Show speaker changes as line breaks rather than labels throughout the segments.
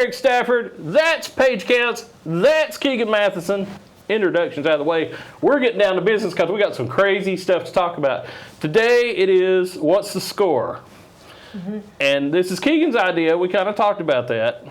Eric Stafford. That's Page Counts. That's Keegan Matheson. Introductions out of the way. We're getting down to business because we got some crazy stuff to talk about. Today it is What's the Score? And this is Keegan's idea. We kind of talked about that.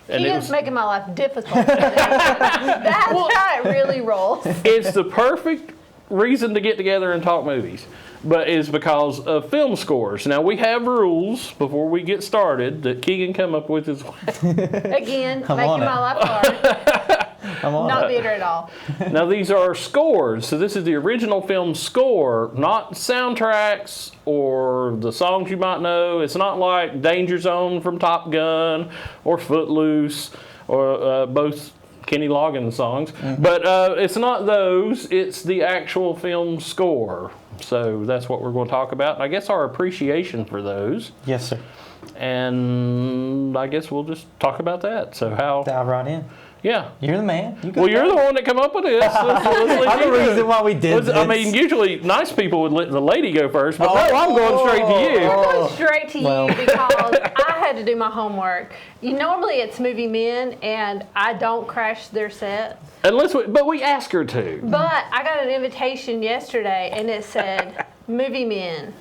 Keegan's making my life difficult. That's how it really rolls.
It's the perfect reason to get together and talk movies, but it's because of film scores. Now, we have rules before we get started that Keegan come up with as well.
Again, making my life hard. Not bitter at all.
Now, these are scores. So this is the original film score, not soundtracks or the songs you might know. It's not like Danger Zone from Top Gun or Footloose or both Kenny Loggins songs. But it's not those. It's the actual film score. So that's what we're going to talk about. I guess our appreciation for those.
Yes, sir.
And I guess we'll just talk about that. So how...
Dive right in.
Yeah.
You're the man.
Well, you're the one that come up with this.
I'm the reason why we did this.
I mean, usually nice people would let the lady go first, but no, I'm going straight to you.
I'm going straight to you because I had to do my homework. Normally it's movie men, and I don't crash their set.
But we ask her to.
But I got an invitation yesterday, and it said movie men.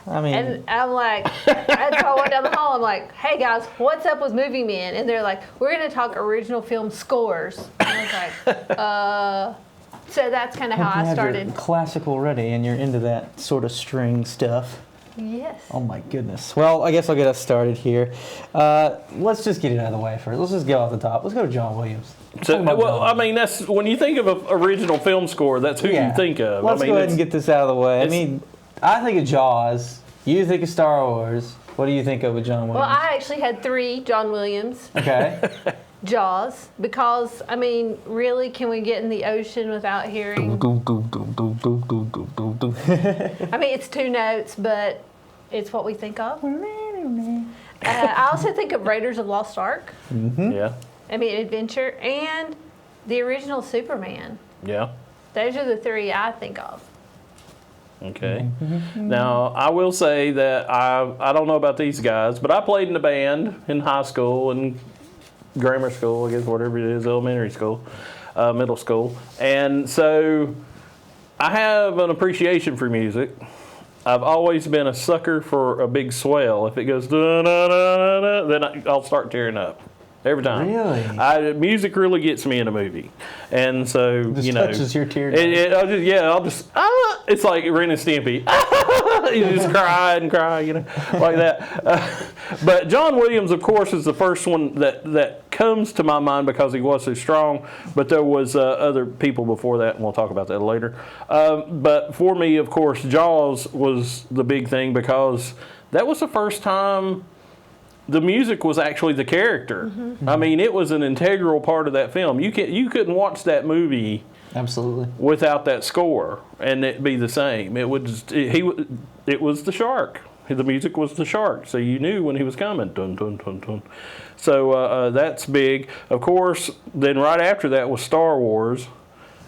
I mean,
and I'm like, I went down the hall. I'm like, hey guys, what's up with movie men? And they're like, we're going to talk original film scores. And I was like, so that's kind of how I started.
You're classic already, and you're into that sort of string stuff.
Yes.
Oh my goodness. Well, I guess I'll get us started here. Let's just get it out of the way first. Let's just get off the top. Let's go to John Williams.
So, well, I mean, that's when you think of an original film score, that's who you think of.
Let's go ahead and get this out of the way. I mean, I think of Jaws. You think of Star Wars. What do you think of with John Williams?
Well, I actually had 3 John Williams.
Okay.
Jaws, because, I mean, really, can we get in the ocean without hearing? I mean, it's 2 notes, but it's what we think of. I also think of Raiders of Lost Ark.
Yeah.
I mean, Adventure, and the original Superman.
Yeah.
Those are the 3 I think of.
Okay. Now, I will say that I don't know about these guys, but I played in a band in high school and grammar school, I guess, whatever it is, elementary school, middle school. And so I have an appreciation for music. I've always been a sucker for a big swell. If it goes da-da-da-da, then I'll start tearing up. Every time.
Really?
Music really gets me in a movie. And so,
just touches your teardrops.
I'll just, it's like Ren and Stimpy. You just cry and cry, like that. But John Williams, of course, is the first one that comes to my mind because he was so strong. But there was other people before that, and we'll talk about that later. But for me, of course, Jaws was the big thing because that was the first time the music was actually the character. I mean, it was an integral part of that film. You couldn't watch that movie
absolutely
without that score and it be the same. It was the shark. The music was the shark, so you knew when he was coming. Dun dun dun dun. So that's big. Of course, then right after that was Star Wars.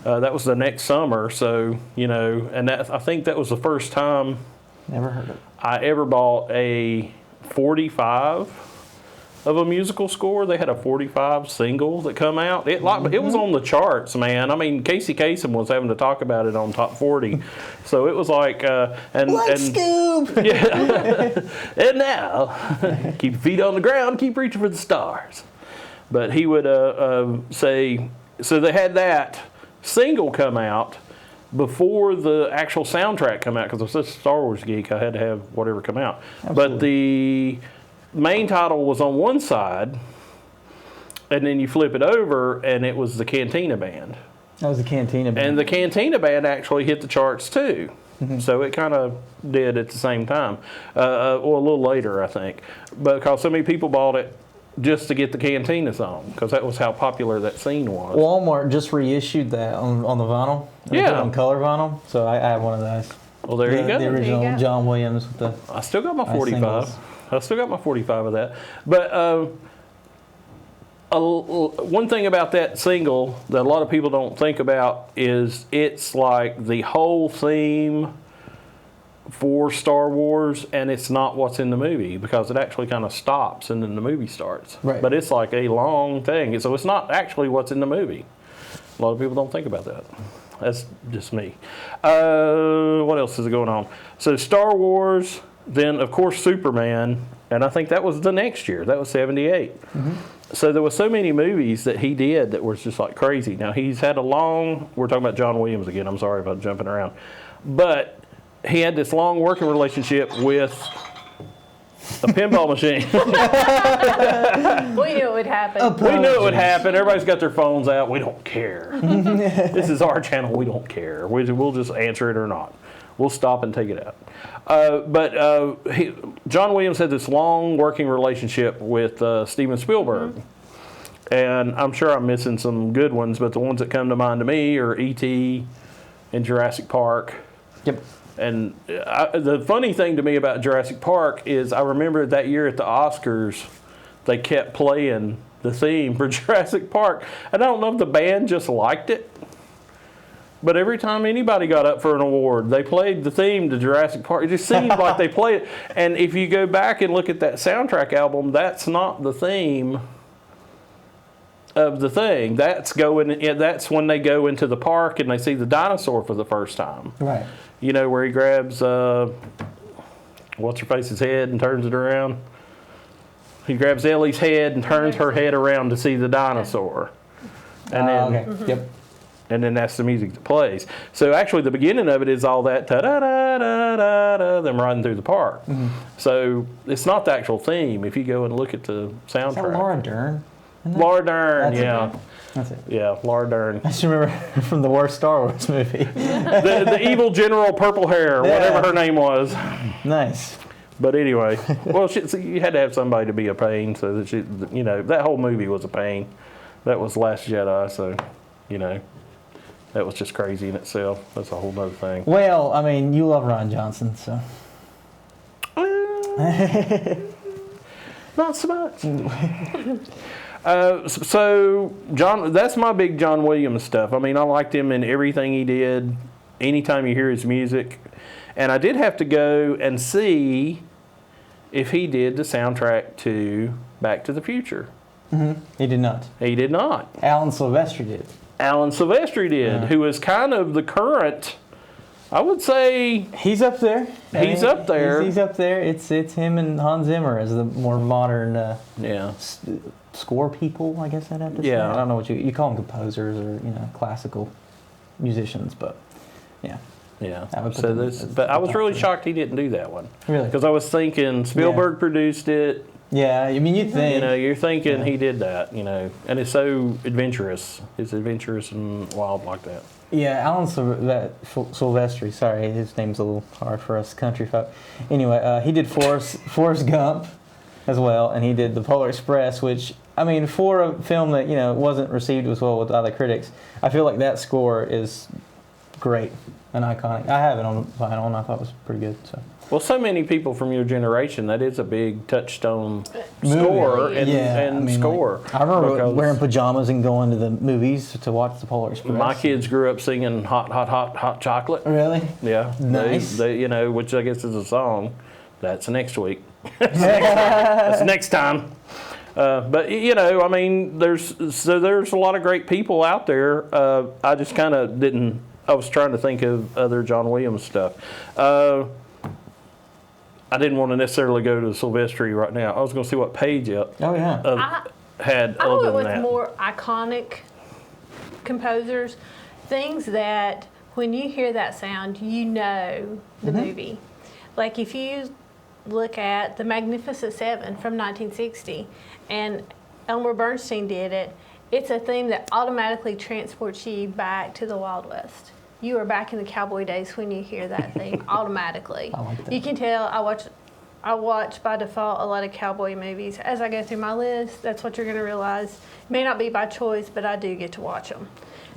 That was the next summer. So and I think that was the first time.
Never heard of it.
I ever bought a 45 of a musical score. They had a 45 single that come out. It was on the charts, man. I mean, Casey Kasem was having to talk about it on Top 40. So it was like
Scoop.
Yeah. And now keep your feet on the ground, keep reaching for the stars. But he would say, so they had that single come out before the actual soundtrack come out, because I was such a Star Wars geek, I had to have whatever come out.
Absolutely.
But the main title was on one side, and then you flip it over, and it was the Cantina Band.
That was the Cantina Band.
And the Cantina Band actually hit the charts too. So it kind of did at the same time, or a little later, I think, because so many people bought it just to get the Cantina song, because that was how popular that scene was.
Walmart just reissued that on the vinyl. On color vinyl. So I have one of those.
Well, there you go.
The original John Williams with the.
I still got my 45.
singles.
I still got my 45 of that. But one thing about that single that a lot of people don't think about is it's like the whole theme for Star Wars, and it's not what's in the movie because it actually kind of stops and then the movie starts.
Right.
But it's like a long thing, so it's not actually what's in the movie. A lot of people don't think about that. That's just me. What else is going on? So Star Wars, then of course Superman, and I think that was the next year. That was 78. So there were so many movies that he did that was just like crazy. Now he's had we're talking about John Williams again. I'm sorry about jumping around. But he had this long working relationship with a pinball machine.
We knew it would happen.
We knew it would happen. Everybody's got their phones out. We don't care. This is our channel. We don't care. We'll just answer it or not. We'll stop and take it out. John Williams had this long working relationship with Steven Spielberg. And I'm sure I'm missing some good ones, but the ones that come to mind to me are E.T. and Jurassic Park.
Yep.
And the funny thing to me about Jurassic Park is I remember that year at the Oscars, they kept playing the theme for Jurassic Park. And I don't know if the band just liked it, but every time anybody got up for an award, they played the theme to Jurassic Park. It just seemed like they played it. And if you go back and look at that soundtrack album, that's not the theme of the thing. That's when they go into the park and they see the dinosaur for the first time.
Right.
You know, where he grabs what's-her-face's head and turns it around. He grabs Ellie's head and turns her head around to see the dinosaur. And then,
Okay. Yep.
and then that's the music that plays. So actually the beginning of it is all that ta-da-da-da-da-da, them riding through the park. So it's not the actual theme if you go and look at the soundtrack.
Is that Laura Dern?
Laura Dern,
That's it.
yeah.
That's it.
Yeah, Laura Dern.
I just remember from the worst Star Wars movie.
The evil general, purple hair, whatever her name was.
Nice.
But anyway, well, you had to have somebody to be a pain, so that that whole movie was a pain. That was Last Jedi, so that was just crazy in itself. That's a whole other thing.
Well, I mean, you love Ron Johnson, so.
Not so much. So John, that's my big John Williams stuff. I mean, I liked him in everything he did. Anytime you hear his music, and I did have to go and see if he did the soundtrack to Back to the Future.
He did not.
He did not.
Alan Silvestri did.
Alan Silvestri did, who is kind of the current. I would say
He's up there.
He's up there.
He's up there. It's him and Hans Zimmer as the more modern
yeah.
score people, I guess I'd have to say.
Yeah.
I don't know what you call them, composers or classical musicians, but yeah.
Yeah.
I would put
So
them
this,
as
but I was
the
really
top
shocked he didn't do that one.
Really?
Because I was thinking Spielberg produced it.
Yeah, I mean, you'd think.
You're thinking
Yeah.
he did that. And it's so adventurous. It's adventurous and wild like that.
Yeah, Alan Silvestri, sorry, his name's a little hard for us country folk. Anyway, he did Forrest Gump as well, and he did The Polar Express, which, I mean, for a film that, wasn't received as well with other critics, I feel like that score is great and iconic. I have it on vinyl, and I thought it was pretty good.
Well, so many people from your generation, that is a big touchstone
Movie.
score and
I mean,
score.
like, I remember
because
wearing pajamas and going to the movies to watch The Polar Express.
my kids grew up singing hot chocolate.
Really?
Yeah.
Nice.
They which I guess is a song. That's next week. That's next time. But I mean, there's a lot of great people out there. I just kind of didn't. I was trying to think of other John Williams stuff. I didn't want to necessarily go to Silvestri right now. I was going to see what page
Oh, yeah.
had
I
other
went
than
with
that.
more iconic composers, things that when you hear that sound, you know the movie. Like if you look at The Magnificent Seven from 1960, and Elmer Bernstein did it, it's a theme that automatically transports you back to the Wild West. You are back in the cowboy days when you hear that theme automatically.
I like that.
You can tell. I watch by default a lot of cowboy movies. As I go through my list, that's what you're going to realize. It may not be by choice, but I do get to watch them.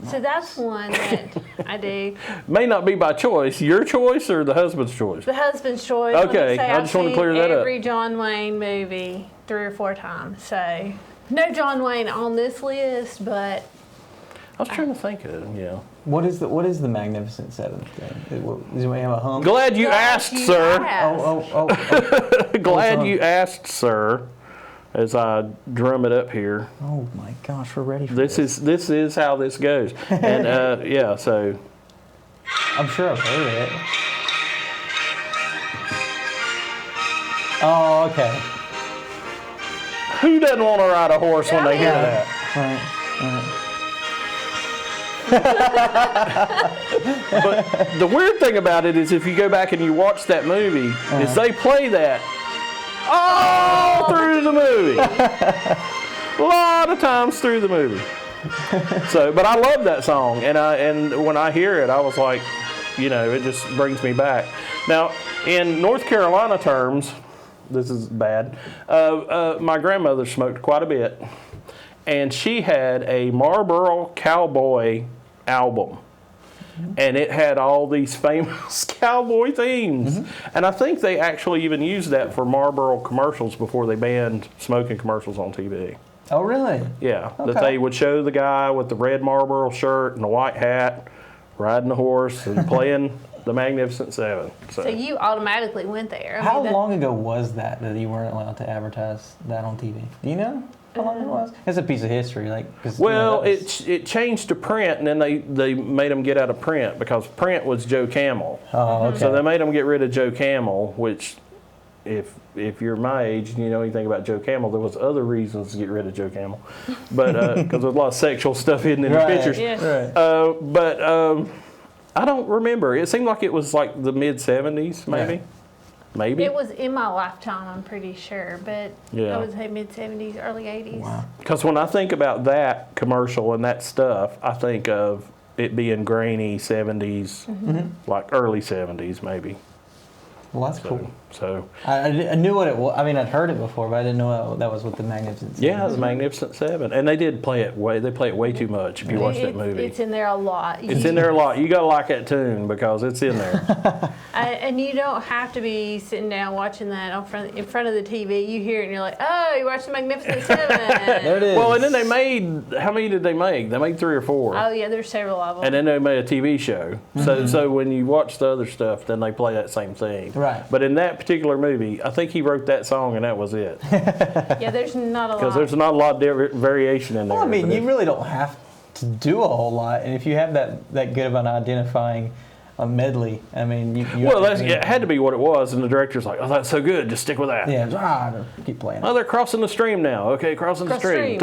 So that's one that I do.
May not be by choice. Your choice or the husband's choice?
The husband's choice.
Okay,
Let me say
I just want to
I've
clear
seen
that up.
every John Wayne movie 3 or 4 times. So no John Wayne on this list, but
I was trying to think of it,
What is the Magnificent Seven thing? Does we have a hum?
Glad you asked, sir.
Oh.
Glad
on.
you asked, sir. As I drum it up here.
Oh my gosh, we're ready for this.
This is how this goes. And yeah, so
I'm sure I've heard it. Oh, okay.
who doesn't want to ride a horse when they hear that?
Right.
But the weird thing about it is if you go back and you watch that movie, is they play that all through the movie. A lot of times through the movie. So, but I love that song, and when I hear it, I was like, it just brings me back. Now, in North Carolina terms, this is bad. My grandmother smoked quite a bit, and she had a Marlboro Cowboy album. And it had all these famous cowboy themes. And I think they actually even used that for Marlboro commercials before they banned smoking commercials on TV.
Oh, really?
Yeah,
Okay.
that they would show the guy with the red Marlboro shirt and the white hat riding the horse and playing the Magnificent Seven.
So you automatically went there.
How long ago was that you weren't allowed to advertise that on TV? Do you know how long it was? It's a piece of history,
Well, it changed to print, and then they made them get out of print because print was Joe Camel.
Oh, okay.
So they made them get rid of Joe Camel, which, if you're my age and you know anything about Joe Camel, there was other reasons to get rid of Joe Camel, but because there was a lot of sexual stuff hidden in the pictures.
Yes.
Right.
But I don't remember. It seemed like it was like the mid '70s, maybe.
Yeah.
Maybe.
It was in my lifetime, I'm pretty sure, but
Yeah.
I would say mid 70s, early 80s.
Wow.
Because when I think about that commercial and that stuff, I think of it being grainy '70s, like early '70s, maybe.
Well, that's cool.
So
I knew what it was. I mean, I'd heard it before, but I didn't know that was what the Magnificent Seven
yeah, the Magnificent Seven, and they did play it way. They play it way too much. If you watch that movie,
It's in there a lot.
it's in there a lot. You gotta like that tune because it's in there.
And you don't have to be sitting down watching that in front of the TV. You hear it and you're like, oh, you watched the Magnificent Seven.
There it is.
Well, and then they made, how many did they make? They made 3 or 4.
Oh, yeah, there's several of them.
And then they made a TV show. So when you watch the other stuff, then they play that same thing.
Right.
But in that particular movie, I think he wrote that song and that was it.
Yeah, there's not a lot.
Because there's not a lot of variation in there.
Well, I mean,
but
you really don't have to do a whole lot, and if you have that good of an identifying medley, I mean, you
well, it had to be what it was, and the director's like, oh, that's so good, just stick with that.
Yeah, keep playing.
Oh, they're crossing the stream now. Okay, crossing the
Cross
stream.
stream.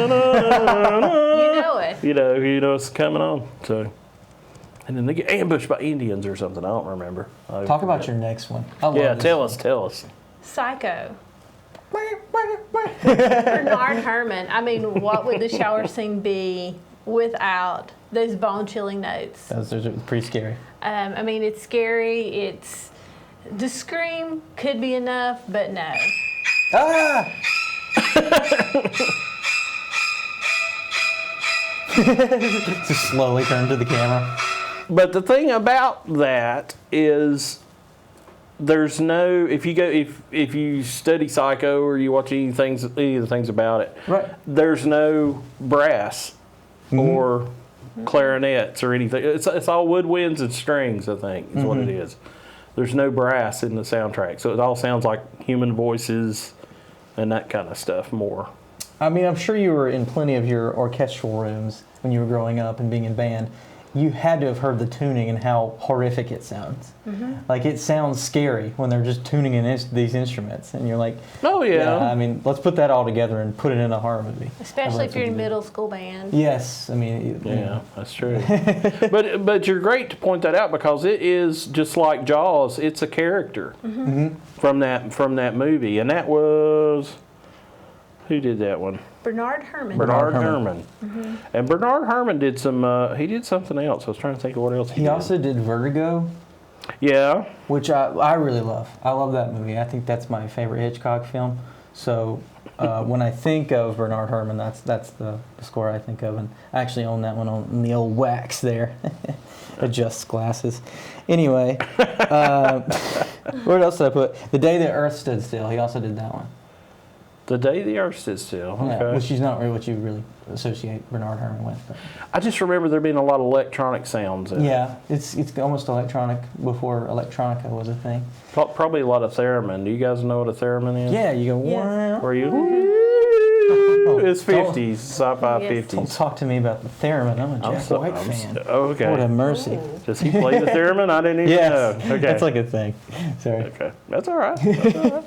Da-na-na-na-na.
You know it.
You know it's coming on. So, and then they get ambushed by Indians or something. I don't remember.
Talk about your next one. I love
Yeah,
this
tell us.
Psycho.
one.
Bernard Herrmann. I mean, what would the shower scene be without those bone-chilling notes?
Those are pretty scary.
I mean, it's scary. The scream could be enough, but no.
Ah! Just slowly turn to the camera.
But the thing about that is, there's no if you study Psycho or you watch any of the things about it,
Right.
there's no brass or clarinets or anything. It's all woodwinds and strings. I think is what it is. There's no brass in the soundtrack, so it all sounds like human voices and that kind of stuff more.
I mean, I'm sure you were in plenty of your orchestral rooms when you were growing up and being in band. You had to have heard the tuning and how horrific it sounds. Like, it sounds scary when they're just tuning in these instruments, and you're like,
Oh yeah.
I mean, let's put that all together and put it in a horror movie.
Especially if you're in
That's what you
middle school band.
do. Yes, I mean,
Yeah, that's true. but you're great to point that out because it is just like Jaws. It's a character from that movie, and that was who did that one?
Bernard Herrmann.
Bernard
Herrmann.
Herrmann. And Bernard Herrmann did some. He did something else. I was trying to think of what else he
He
did.
also did Vertigo,
Yeah.
which I really love. I love that movie. I think that's my favorite Hitchcock film. So when I think of Bernard Herrmann, that's the score I think of, and I actually own that one on the old wax there. Adjusts glasses. Anyway, what else did I put? The Day the Earth Stood Still. He also did that one.
The Day the Earth Stood Still. Okay.
Yeah, which is not really what you really associate Bernard Herrmann with. But.
I just remember there being a lot of electronic sounds in it.
Yeah, it's almost electronic before electronica was a thing.
Probably a lot of theremin. Do you guys know what a theremin is?
Yeah, you go,
Yes.
wow.
Where you... It's 50s, sci-fi
Yes.
50s.
Don't talk to me about the theremin. I'm a Jack White fan.
Okay.
What a mercy.
Does he play the theremin? I didn't even
Yes,
know. Okay.
that's like a thing. Sorry.
Okay, that's all right. That's all right.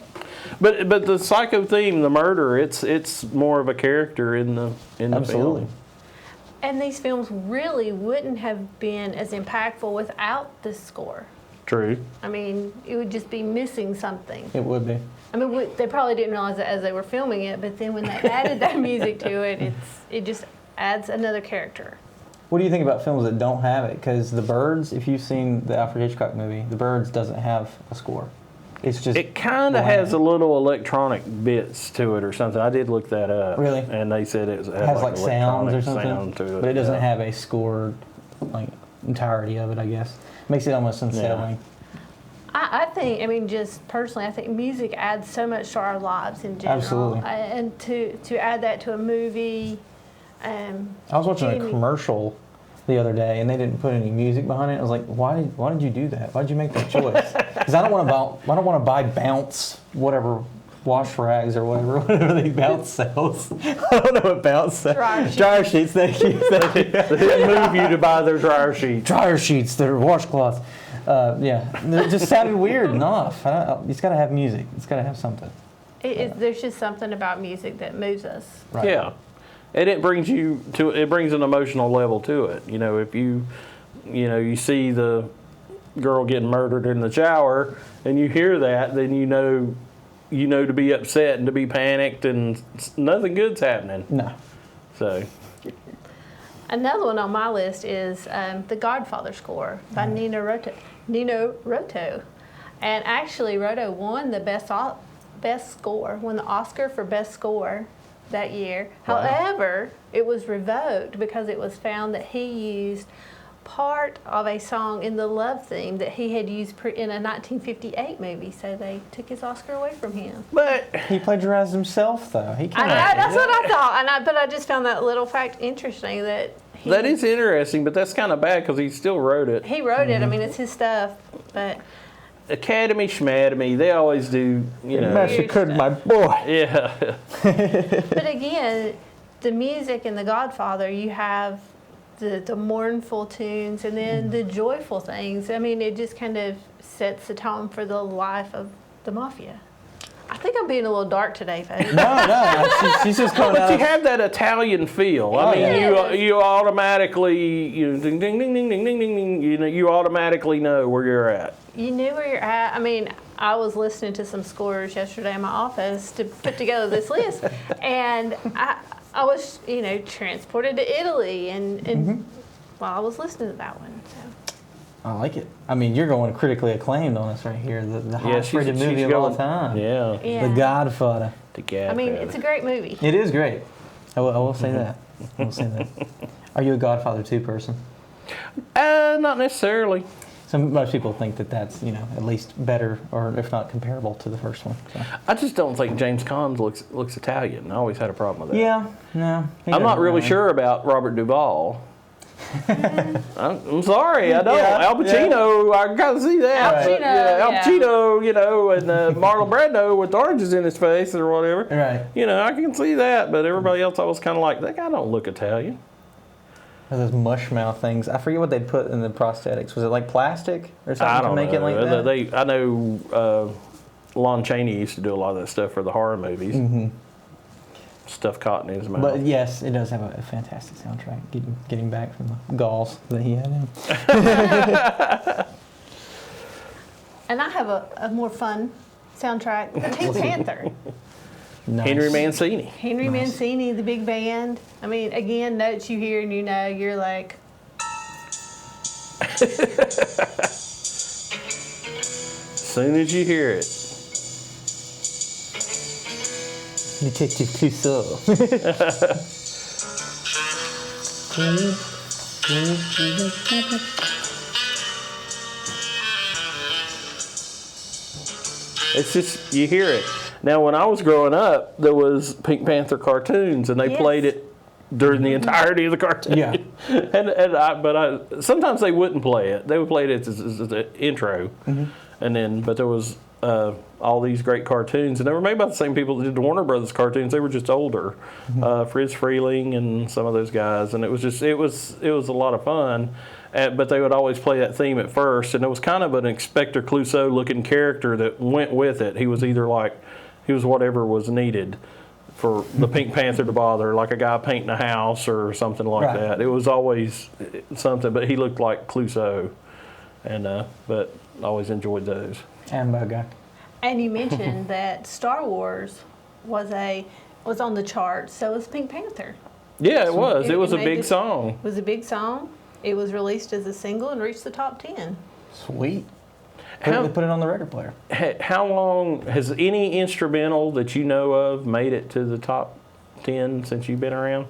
But the psycho theme, the murder, it's more of a character in the
Absolutely.
film.
And these films really wouldn't have been as impactful without this score.
True.
I mean, it would just be missing something.
It would be.
I mean, they probably didn't realize it as they were filming it, but then when they added that music to it, it just adds another character.
What do you think about films that don't have it? Because The Birds, if you've seen the Alfred Hitchcock movie, The Birds doesn't have a score. It's just
It kind of
bland.
has a little electronic bits to it or something. I did look that up.
Really?
And they said it
It has like sounds or
electronic
something,
sound to it.
but it doesn't
yeah.
have a score like entirety of it. I guess makes it almost unsettling.
I think, I mean, just personally, I think music adds so much to our lives in general.
Absolutely.
And to add that to a movie,
I was watching a
Jamie-
commercial the other day, and they didn't put any music behind it. I was like, why did you do that? Why did you make that choice? Because I don't want to buy Bounce whatever wash rags or whatever they Bounce sells. I don't know what Bounce sells.
Dryer sheets.
Dryer sheets. Thank you. Thank you.
They didn't move you to buy their dryer sheets.
Dryer sheets. They're washcloths. Yeah, it just sounded weird enough. It's got to have music. It's got to have something.
there's just something about music that moves us.
Right.
Yeah. And it brings an emotional level to it. You know, if you see the girl getting murdered in the shower and you hear that, then you know to be upset and to be panicked and nothing good's happening.
No.
So,
Another one on my list is the Godfather score by Nino Rota. And actually, Rota won the best score, won the Oscar for best score that year.
Wow.
However, it was revoked because it was found that he used part of a song in the love theme that he had used in a 1958 movie, so they took his Oscar away from him.
but
He plagiarized himself, though. He
I
can't.
know, that's what I thought, but I just found that little fact interesting that
that is interesting, but that's kind of bad because he still wrote it.
he wrote it. I mean, it's his stuff, but
Academy Schmademy, they always do,
Massacred my boy.
yeah.
but again, the music in The Godfather, you have the mournful tunes and then the joyful things. I mean, it just kind of sets the tone for the life of the mafia. I think I'm being a little dark today, folks.
No, she's just coming
But
out.
you have that Italian feel. I
Oh,
mean,
yeah.
you automatically, ding, ding, ding, ding, ding, ding, ding, ding, you automatically know where you're at.
You knew where you're at. I mean, I was listening to some scores yesterday in my office to put together this list, and I was, transported to Italy, and while I was listening to that one. So.
I like it. I mean, you're going critically acclaimed on us right here. The highest rated
she's
movie of all time.
Yeah.
Yeah.
The Godfather.
The Godfather.
I mean, it's a great movie.
It is great. I will say that. I will say that. Are you a Godfather 2 person?
Not necessarily.
Most people think that that's, at least better or if not comparable to the first one. So.
I just don't think James Caan looks Italian. I always had a problem with that.
Yeah, no. he
I'm not
doesn't
really
really.
sure about Robert Duvall. I'm sorry, I don't.
Yeah,
Al Pacino, I gotta see that.
Al Pacino,
Al
yeah.
Pacino, and Marlon Brando with oranges in his face or whatever.
Right.
I can see that, but everybody else, I was kind of like, that guy don't look Italian.
Those mush mouth things. I forget what they put in the prosthetics. Was it like plastic or something
I
to
don't
make
know.
it like that?
I know Lon Chaney used to do a lot of that stuff for the horror movies.
Mm-hmm.
Stuff caught in his mouth.
But yes, it does have a fantastic soundtrack. Getting back from the galls that he had in.
And I have a more fun soundtrack, The Pink Panther.
Nice.
Henry Mancini.
Henry Mancini, the big band. I mean, again, notes you hear and you're like,
As soon as you hear it.
Detective Clouseau.
It's just, you hear it. Now, when I was growing up, there was Pink Panther cartoons, and they
Yes.
played it during the entirety of the cartoon.
Yeah.
but sometimes they wouldn't play it. They would play it as the intro, and then but there was all these great cartoons, and they were made by the same people that did the Warner Brothers cartoons. They were just older, Fritz Freeling and some of those guys, and it was a lot of fun. But they would always play that theme at first, and it was kind of an Inspector Clouseau looking character that went with it. He was either he was whatever was needed for the Pink Panther to bother, like a guy painting a house or something like
Right.
that. It was always something, but he looked like Clouseau, and but I always enjoyed those.
And Bug Guy.
And you mentioned that Star Wars was on the charts. So was Pink Panther.
Yeah, it was. It was a
made
big
it-
song.
It was a big song. It was released as a single and reached the top 10.
Sweet.
How-
They put it on the record player.
How long has any instrumental that you know of made it to the top 10 since you've been around?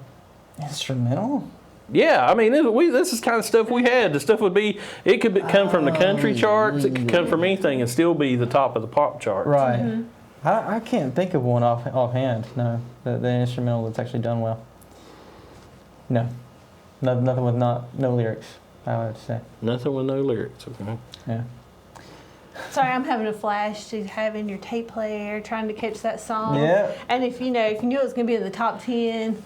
Instrumental?
Yeah, I mean, this is kind of stuff we had. The stuff would be, it could come from the country charts, it could come from anything and still be the top of the pop charts.
Right. I can't think of one offhand. No, the instrumental that's actually done well. No, nothing with no lyrics. I would say.
Nothing with no lyrics, okay.
Yeah.
Sorry, I'm having a flash to having your tape player, trying to catch that song.
Yeah.
And if you knew it was going to be in the top 10,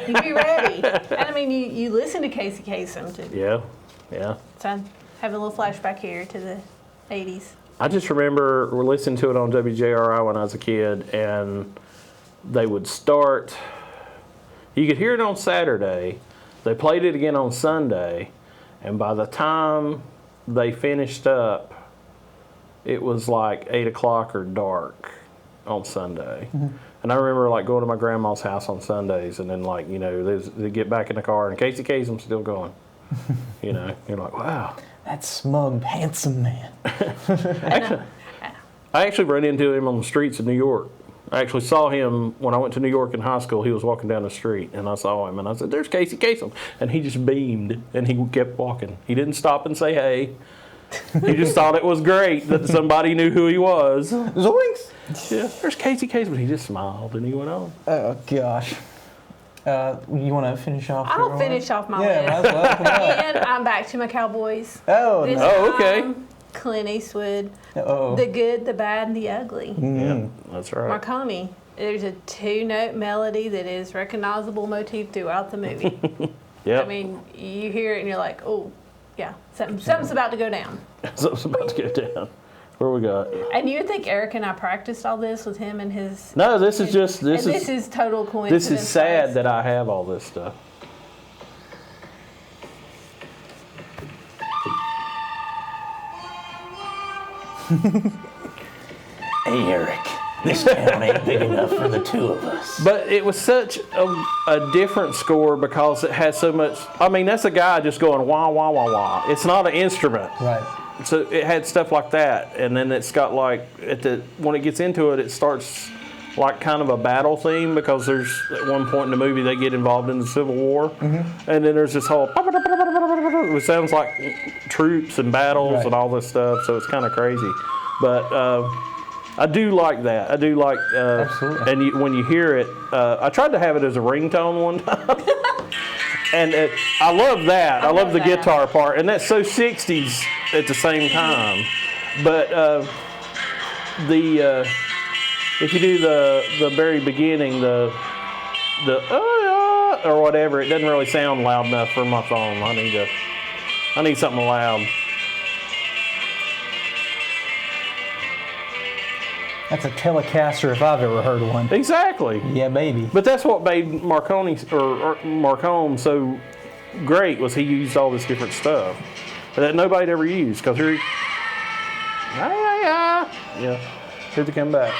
you'd be ready. And I mean, you listen to Casey Kasem too.
Yeah.
So I'm having a little flashback here to the 80s.
I just remember listening to it on WJRI when I was a kid, and they would start, you could hear it on Saturday, they played it again on Sunday, and by the time they finished up, it was like 8 o'clock or dark on Sunday. And I remember like going to my grandma's house on Sundays, and then like, they get back in the car and Casey Kasem's still going. You're like, wow.
That smug, handsome man.
I actually ran into him on the streets of New York. I actually saw him when I went to New York in high school. He was walking down the street, and I saw him, and I said, "There's Casey Kasem," and he just beamed, and he kept walking. He didn't stop and say hey. He just thought it was great that somebody knew who he was.
Zoinks!
Yeah, there's Casey Kasem. He just smiled, and he went on.
Oh gosh. You want to finish off?
I'll
your
finish off my
Yeah, might as well. Come on.
And I'm back to my Cowboys.
Oh
This
no.
Oh, okay.
time, Clint Eastwood,
Uh-oh.
the good, the bad, and the ugly.
Yeah, that's right.
Marconi. There's a 2-note melody that is recognizable motif throughout the movie.
Yep.
I mean, you hear it and you're like, oh, yeah, something's about to go down.
Something's about to go down. Where we got?
And you would think Eric and I practiced all this with him and his.
No, this is just
This is total coincidence.
this is sad that I have all this stuff.
Hey, Eric, this town ain't big enough for the two of us.
But it was such a different score because it has so much. I mean, that's a guy just going wah wah wah wah. It's not an instrument.
Right.
So it had stuff like that, and then it's got like when it gets into it, it starts like kind of a battle theme because there's at one point in the movie they get involved in the Civil War, and then there's this whole it sounds like troops and battles
Right.
and all this stuff. So it's kind of crazy, but I do like that. I do like
Absolutely.
and when you hear it, I tried to have it as a ringtone one time. And I love that. I love the
that.
guitar part, and that's so 60s at the same time. But if you do the very beginning, the or whatever, it doesn't really sound loud enough for my phone. I need something loud.
That's a Telecaster if I've ever heard one.
Exactly.
Yeah, baby.
But that's what made Marconi or Marcone so great was he used all this different stuff that nobody ever used because here they come back.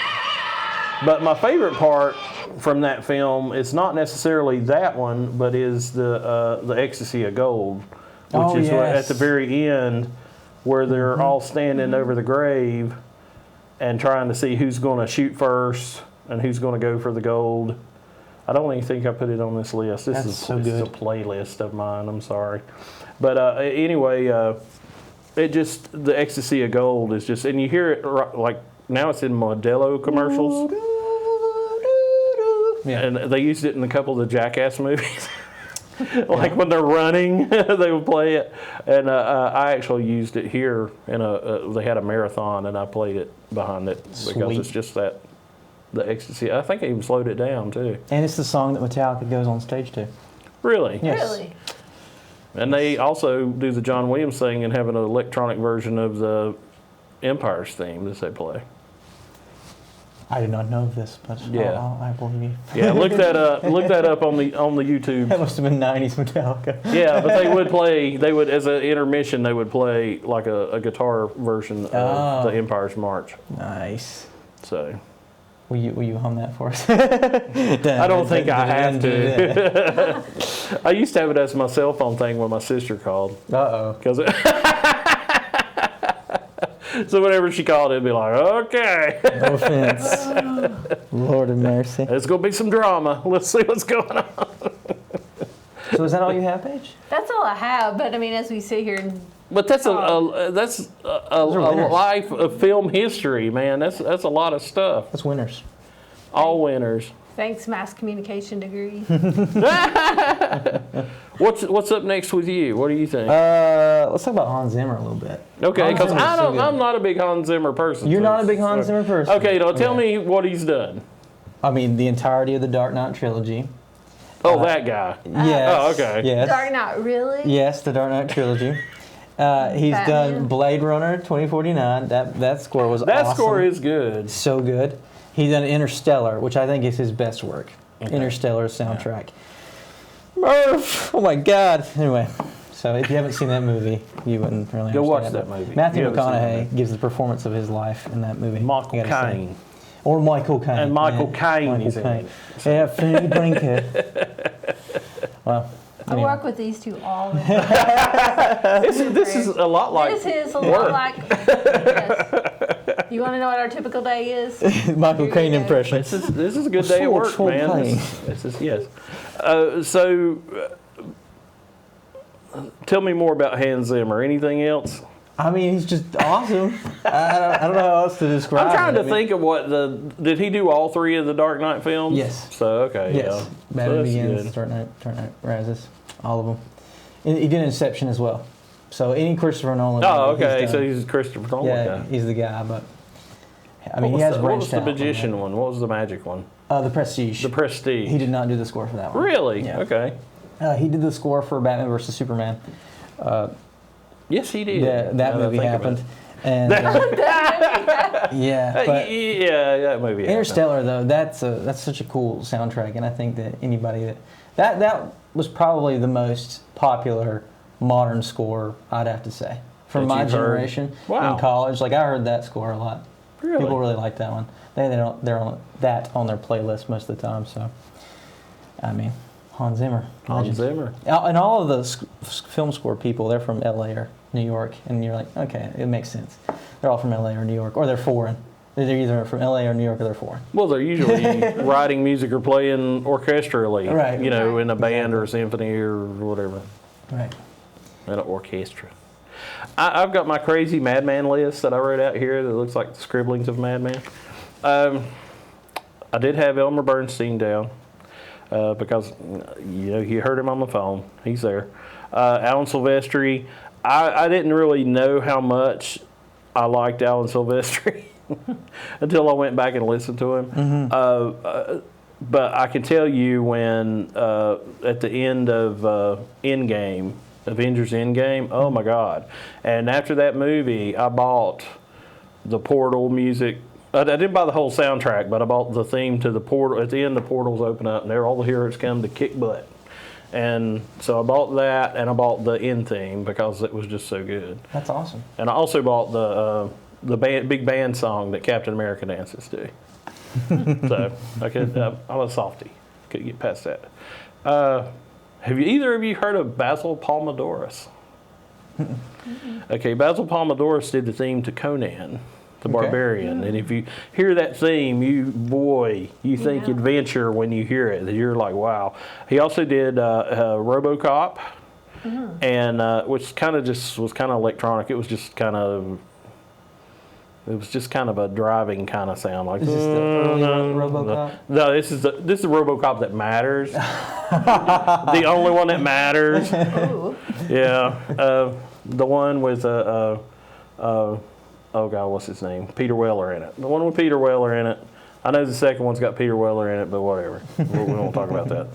But my favorite part from that film is not necessarily that one, but is the Ecstasy of Gold, which
Oh,
is
yes.
at the very end where they're all standing over the grave and trying to see who's going to shoot first and who's going to go for the gold. I don't even think I put it on this list. This
That's
is
so
this is a
good.
playlist of mine. I'm sorry, but anyway, it just the Ecstasy of Gold is just, and you hear it like now it's in Modelo commercials.
Yeah.
And they used it in a couple of the Jackass movies. Like when they're running, they would play it. And I actually used it here in they had a marathon, and I played it behind it because
Sweet.
it's just the ecstasy. I think I even slowed it down too.
And it's the song that Metallica goes on stage to.
Really?
Yes.
Really?
And they also do the John Williams thing and have an electronic version of the Empire's theme that they play.
I did not know this, but
Yeah.
I believe you.
Yeah, look that up. Look that up on the YouTube.
That must have been 90s Metallica.
Yeah, but they would as an intermission, they would play like a guitar version of the Empire's March.
Nice.
So
Will you hum that for us?
I don't think I have to. I used to have it as my cell phone thing when my sister called.
Uh-oh.
Because so whenever she called, it'd be like, okay,
No offense. Lord of mercy.
there's gonna be some drama. Let's see what's going on.
So is that all you have, Paige?
That's all I have. But I mean, as we sit here and
But that's a
Those are winners.
life of film history, man. That's a lot of stuff.
That's winners.
All winners.
thanks, mass communication degree.
What's up next with you? What do you think?
Let's talk about Hans Zimmer a little bit.
Okay,
Hans
because
Zimmer's so good.
I'm not a big Hans Zimmer person.
You're
so-
not a big Hans Zimmer person.
Okay, now tell me what he's done.
I mean, the entirety of the Dark Knight trilogy.
Oh, that guy.
Yes.
Oh, okay.
Yes.
Dark Knight, really?
Yes, the Dark Knight trilogy. He's
Batman.
done Blade Runner 2049. That score was
That
awesome.
score is good.
So good. He's done Interstellar, which I think is his best work. Interstellar soundtrack. Murph! Oh my God. Anyway, so if you haven't seen that movie, you wouldn't really
Go watch
understand
that
it.
movie.
Matthew
You haven't seen that
McConaughey gives the performance of his life in that movie.
Michael
You gotta say.
Caine.
Or Michael Caine.
And Michael Caine
Michael
is in
Caine.
it.
Yeah, Fanny Brinket. Well,
I
anyway.
work with these two all the time.
This is a lot like
This is a
work.
lot like. Yes. You want to know what our typical day is?
Michael
Here
Caine
you go.
impressions.
This is a good day at work,
Full
man.
Caine.
This is yes. Tell me more about Hans Zimmer. Anything else?
I mean, he's just awesome. I don't know how else to describe
I'm trying
it.
to think of what did he do all three of the Dark Knight films?
Yes.
So okay,
Yes.
yeah. So
Batman
that's
Begins,
good.
Dark Knight Rises, all of them. And he did Inception as well. So any Christopher Nolan.
Oh,
movie
okay.
he's
So
done.
he's Christopher Nolan
Yeah,
guy.
he's the guy. But I mean,
What
he has
was
branched
the
out from
magician
that.
one? What was the magic one?
The Prestige.
The Prestige.
He did not do the score for that one.
Really?
Yeah.
Okay.
He did the score for Batman vs Superman.
Yes, he did.
Yeah, that
Now I
movie
think about
happened.
it.
And yeah, but
Yeah, that movie. happened.
Interstellar though, that's such a cool soundtrack, and I think that anybody that was probably the most popular modern score, I'd have to say, from
That
my
you've heard?
generation
Wow.
in college. Like I heard that score a lot.
Really?
People really like that one. They're on that on their playlist most of the time. So, I mean, Hans Zimmer.
Hans
legend.
Zimmer.
And all of the film score people, they're from LA or New York, and you're like, okay, it makes sense. They're all from LA or New York, or they're foreign. They're either from LA or New York, or they're foreign.
Well, they're usually writing music or playing orchestrally,
Right.
You know, in a band
Exactly.
or a symphony or whatever,
Right.
in an orchestra. I've got my crazy Madman list that I wrote out here that looks like the scribblings of Madman. I did have Elmer Bernstein down because you heard him on the phone. He's there. Alan Silvestri. I didn't really know how much I liked Alan Silvestri until I went back and listened to him. But I can tell you when at the end of Endgame, Avengers Endgame, oh my God. And after that movie, I bought the Portal music. I didn't buy the whole soundtrack, but I bought the theme to the Portal. At the end, the portals open up, and there all the heroes come to kick butt. And so I bought that, and I bought the end theme because it was just so good.
That's awesome.
And I also bought the big band song that Captain America dances to. So I was softy. Couldn't get past that. Have either of you heard of Basil Palmadoris? Okay, Basil Palmadoris did the theme to Conan the
Okay.
Barbarian, and if you hear that theme, you think
Yeah.
adventure when you hear it. You're like, wow. He also did RoboCop, and which kind of just was kind of electronic. It was just kind of It was just kind of a driving kind of sound, like.
Is this the early RoboCop?
No, this is the RoboCop that matters. The only one that matters.
Ooh.
Yeah, the one with oh God, what's his name? Peter Weller in it. The one with Peter Weller in it. I know the second one's got Peter Weller in it, but whatever. We won't talk about that.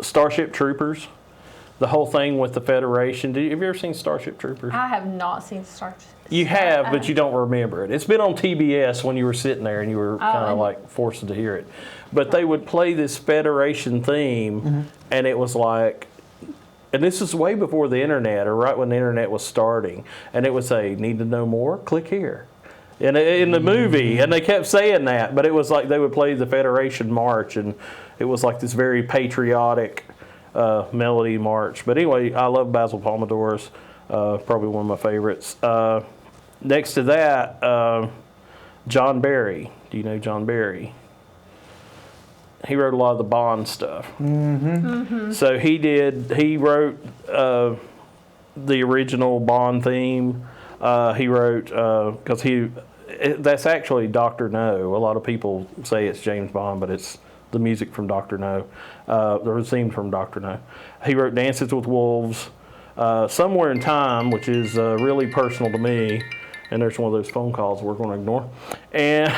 Starship Troopers. The whole thing with the Federation. Have you ever seen Starship Troopers?
I have not seen Star Trek.
You have, but you don't remember it. It's been on TBS when you were sitting there and you were kind of
and-
like forced to hear it. But they would play this Federation theme, and it was like, and this is way before the internet, or right when the internet was starting, and it would say, "Need to know more? Click here." In the movie, and they kept saying that, but it was like they would play the Federation March, and it was like this very patriotic melody march. But anyway, I love Basil Pomodoro's, probably one of my favorites. Next to that, John Barry. Do you know John Barry? He wrote a lot of the Bond stuff. So he wrote the original Bond theme. He wrote, because that's actually Dr. No. A lot of people say it's James Bond, but it's the music from Dr. No. The theme from Dr. No. He wrote Dances with Wolves, Somewhere in Time, which is really personal to me. And there's one of those phone calls we're going to ignore. And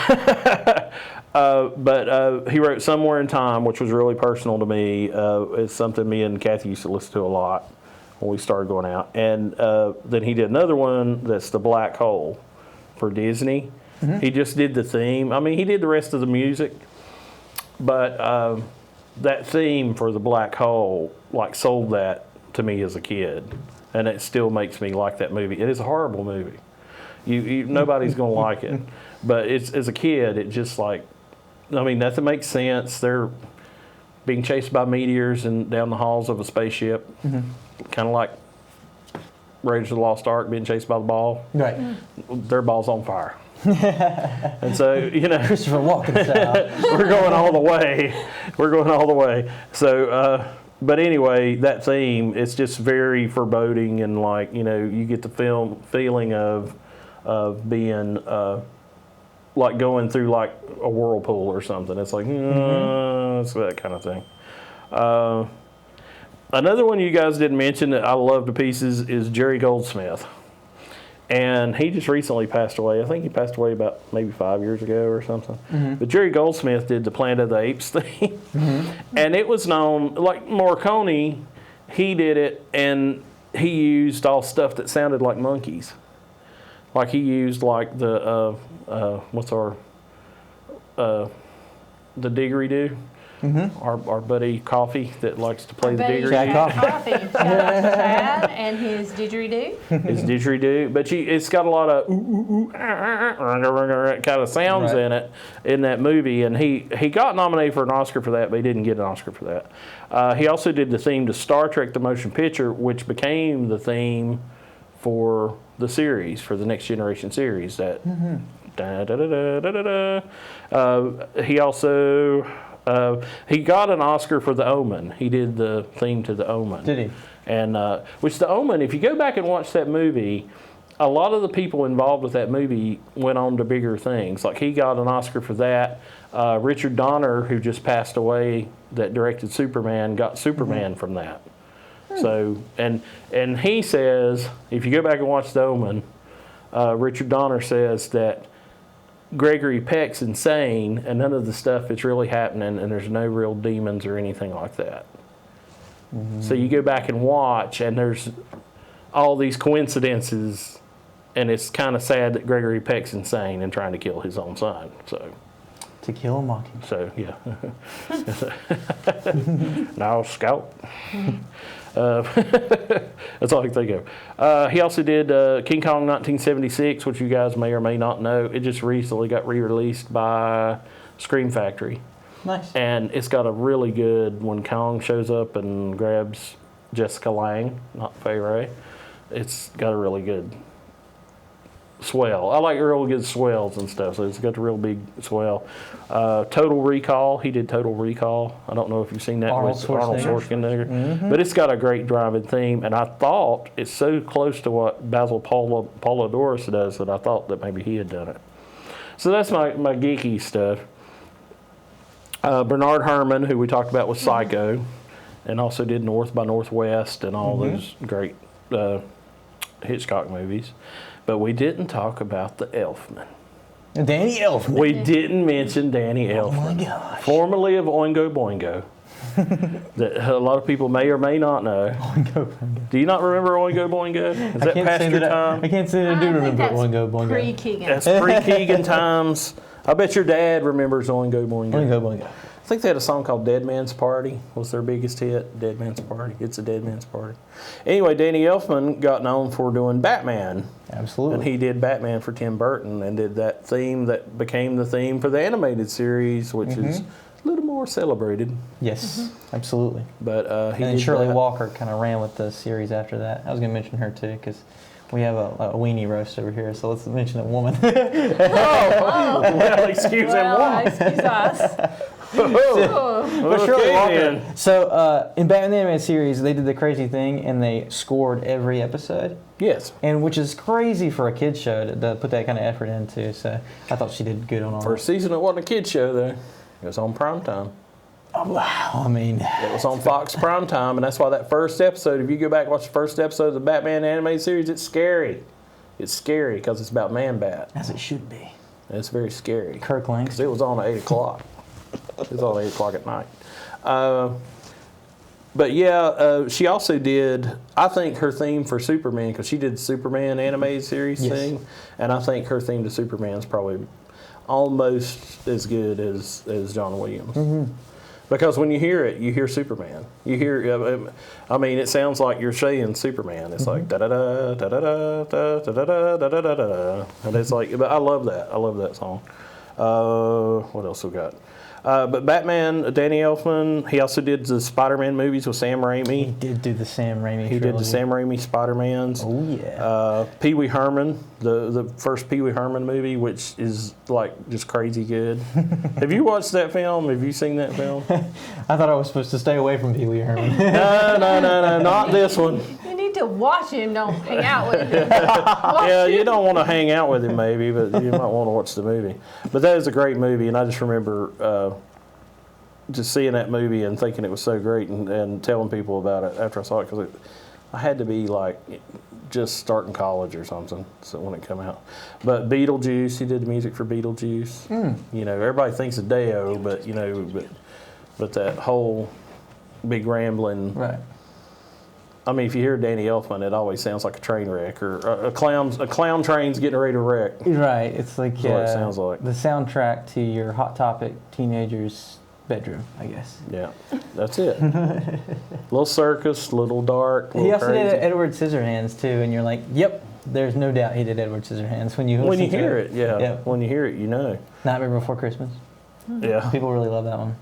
but he wrote Somewhere in Time, which was really personal to me. It's something me and Kathy used to listen to a lot when we started going out. And then he did another one that's The Black Hole for Disney. He just did the theme. I mean, he did the rest of the music. But that theme for The Black Hole, like, sold that to me as a kid. And it still makes me like that movie. It is a horrible movie. Nobody's going to like it. But as a kid, it just like, I mean, nothing makes sense. They're being chased by meteors and down the halls of a spaceship. Kind of like Raiders of the Lost Ark being chased by the ball.
Right.
Their ball's on fire. And so, you know,
Christopher Walken style.
we're going all the way. We're going all the way. So, but anyway, that theme, it's just very foreboding, and like, you know, you get the feeling of being like going through like a whirlpool or something. It's like, it's that kind of thing. Another one you guys didn't mention that I love to pieces is Jerry Goldsmith. And he just recently passed away. I think he passed away about maybe 5 years ago or something. But Jerry Goldsmith did the Planet of the Apes theme. And it was known, like Morricone, he did it, and he used all stuff that sounded like monkeys. Like he used like the, the didgeridoo. Our buddy Coffee that likes to play the
Buddy
didgeridoo.
Jack
Coffee. Shout out to Chad and his didgeridoo.
His didgeridoo, but it's got a lot of kind of sounds
Right.
in it in that movie, and he got nominated for an Oscar for that, but he didn't get an Oscar for that. He also did the theme to Star Trek: The Motion Picture, which became the theme for the series, for the Next Generation series. That da, da, da, da, da, da. He also he got an Oscar for The Omen. He did the theme to The Omen.
Did he?
And which The Omen, if you go back and watch that movie, a lot of the people involved with that movie went on to bigger things. Like he got an Oscar for that. Richard Donner, who just passed away, that directed Superman, got Superman from that. So, and he says, if you go back and watch The Omen, Richard Donner says that Gregory Peck's insane, and none of the stuff is really happening, and there's no real demons or anything like that. So you go back and watch, and there's all these coincidences, and it's kind of sad that Gregory Peck's insane and trying to kill his own son.
To Kill a Mockingbird.
So yeah. Now, Scout. That's all I can think of. He also did King Kong 1976, which you guys may or may not know. It just recently got re-released by Scream Factory.
Nice.
And it's got a really good, when Kong shows up and grabs Jessica Lange, not Fay Wray, it's got a really good swell. I like real good swells and stuff, so it's got the real big swell. Total Recall, he did Total Recall. I don't know if you've seen that
Arnold
with Arnold
Schwarzenegger.
Schwarzenegger, but it's got a great driving theme, and I thought it's so close to what Basil Polidorus does that I thought that maybe he had done it. So that's my geeky stuff. Bernard Herrmann, who we talked about with Psycho, and also did North by Northwest and all those great Hitchcock movies. But we didn't talk about the Elfman.
Danny Elfman.
We didn't mention Danny Elfman.
Oh my gosh.
Formerly of Oingo Boingo. That a lot of people may or may not know.
Oingo Boingo.
Do you not remember Oingo Boingo? Is that past your time?
I can't say that I do
I think
remember
that's
Oingo Boingo.
pre-Keegan.
That's pre-Keegan times. I bet your dad remembers Oingo Boingo.
Oingo Boingo.
I think they had a song called Dead Man's Party was their biggest hit. Dead Man's Party. It's a Dead Man's Party. Anyway, Danny Elfman got known for doing Batman.
Absolutely.
And he did Batman for Tim Burton and did that theme that became the theme for the animated series, which is a little more celebrated.
Yes, absolutely.
But he
And then
did
Shirley
that.
Walker kind of ran with the series after that. I was going to mention her too because we have a weenie roast over here, so let's mention a woman.
Well, excuse
Well,
them.
excuse us.
But Shirley
Okay,
Walker.
then.
So in Batman the Animated Series, they did the crazy thing and they scored every episode,
Yes.
and which is crazy for a kids show to put that kind of effort into. So I thought she did good on all
First season, it wasn't a kid show though. It was on primetime.
Oh, wow. I mean,
It was on Fox primetime, and that's why that first episode, if you go back and watch the first episode of the Batman animated series, it's scary. It's scary because it's about Man-Bat.
as it should be.
It's very scary.
Kirk
'Cause
Langstone.
it was on at 8 o'clock. It was on at 8 o'clock at night. But yeah, she also did, I think her theme for Superman, because she did the Superman animated series
Yes.
thing, and I think her theme to Superman is probably almost as good as John Williams. Because when you hear Superman. You hear, I mean, it sounds like you're saying Superman. It's like da da da da da da da da da da da da da, and it's like, but I love that. I love that song. What else we got? But Batman, Danny Elfman. He also did the Spider-Man movies with Sam
He
Raimi.
did do the Sam Raimi
He did the
trilogy.
Sam Raimi Spider-Mans.
Oh, yeah.
Pee Wee Herman, the first Pee Wee Herman movie, which is like just crazy good. Have you watched that film? Have you seen that film?
I thought I was supposed to stay away from Pee Wee Herman.
No, not this one.
You need to watch him, don't hang out with him.
Yeah, you don't want to hang out with him maybe, but you might want to watch the movie. But that is a great movie, and I just remember just seeing that movie and thinking it was so great and telling people about it after I saw it, because I had to be like just starting college or something so when it came out. But Beetlejuice, he did the music for Beetlejuice. You know, everybody thinks of Deo, but you know, but that whole big rambling.
Right.
I mean, if you hear Danny Elfman, it always sounds like a train wreck or a clown train's getting ready to wreck.
Right. It's like
That's what it sounds like.
the soundtrack to your Hot Topic teenager's bedroom, I guess.
Yeah, that's it. Little circus, little dark.
He
Little
also
crazy.
did Edward Scissorhands too, and you're like, yep, there's no doubt he did Edward Scissorhands when you
When you
listen to
hear it, yeah.
Yep.
When you hear it, you know.
Nightmare Before Christmas.
Yeah.
People really love that one.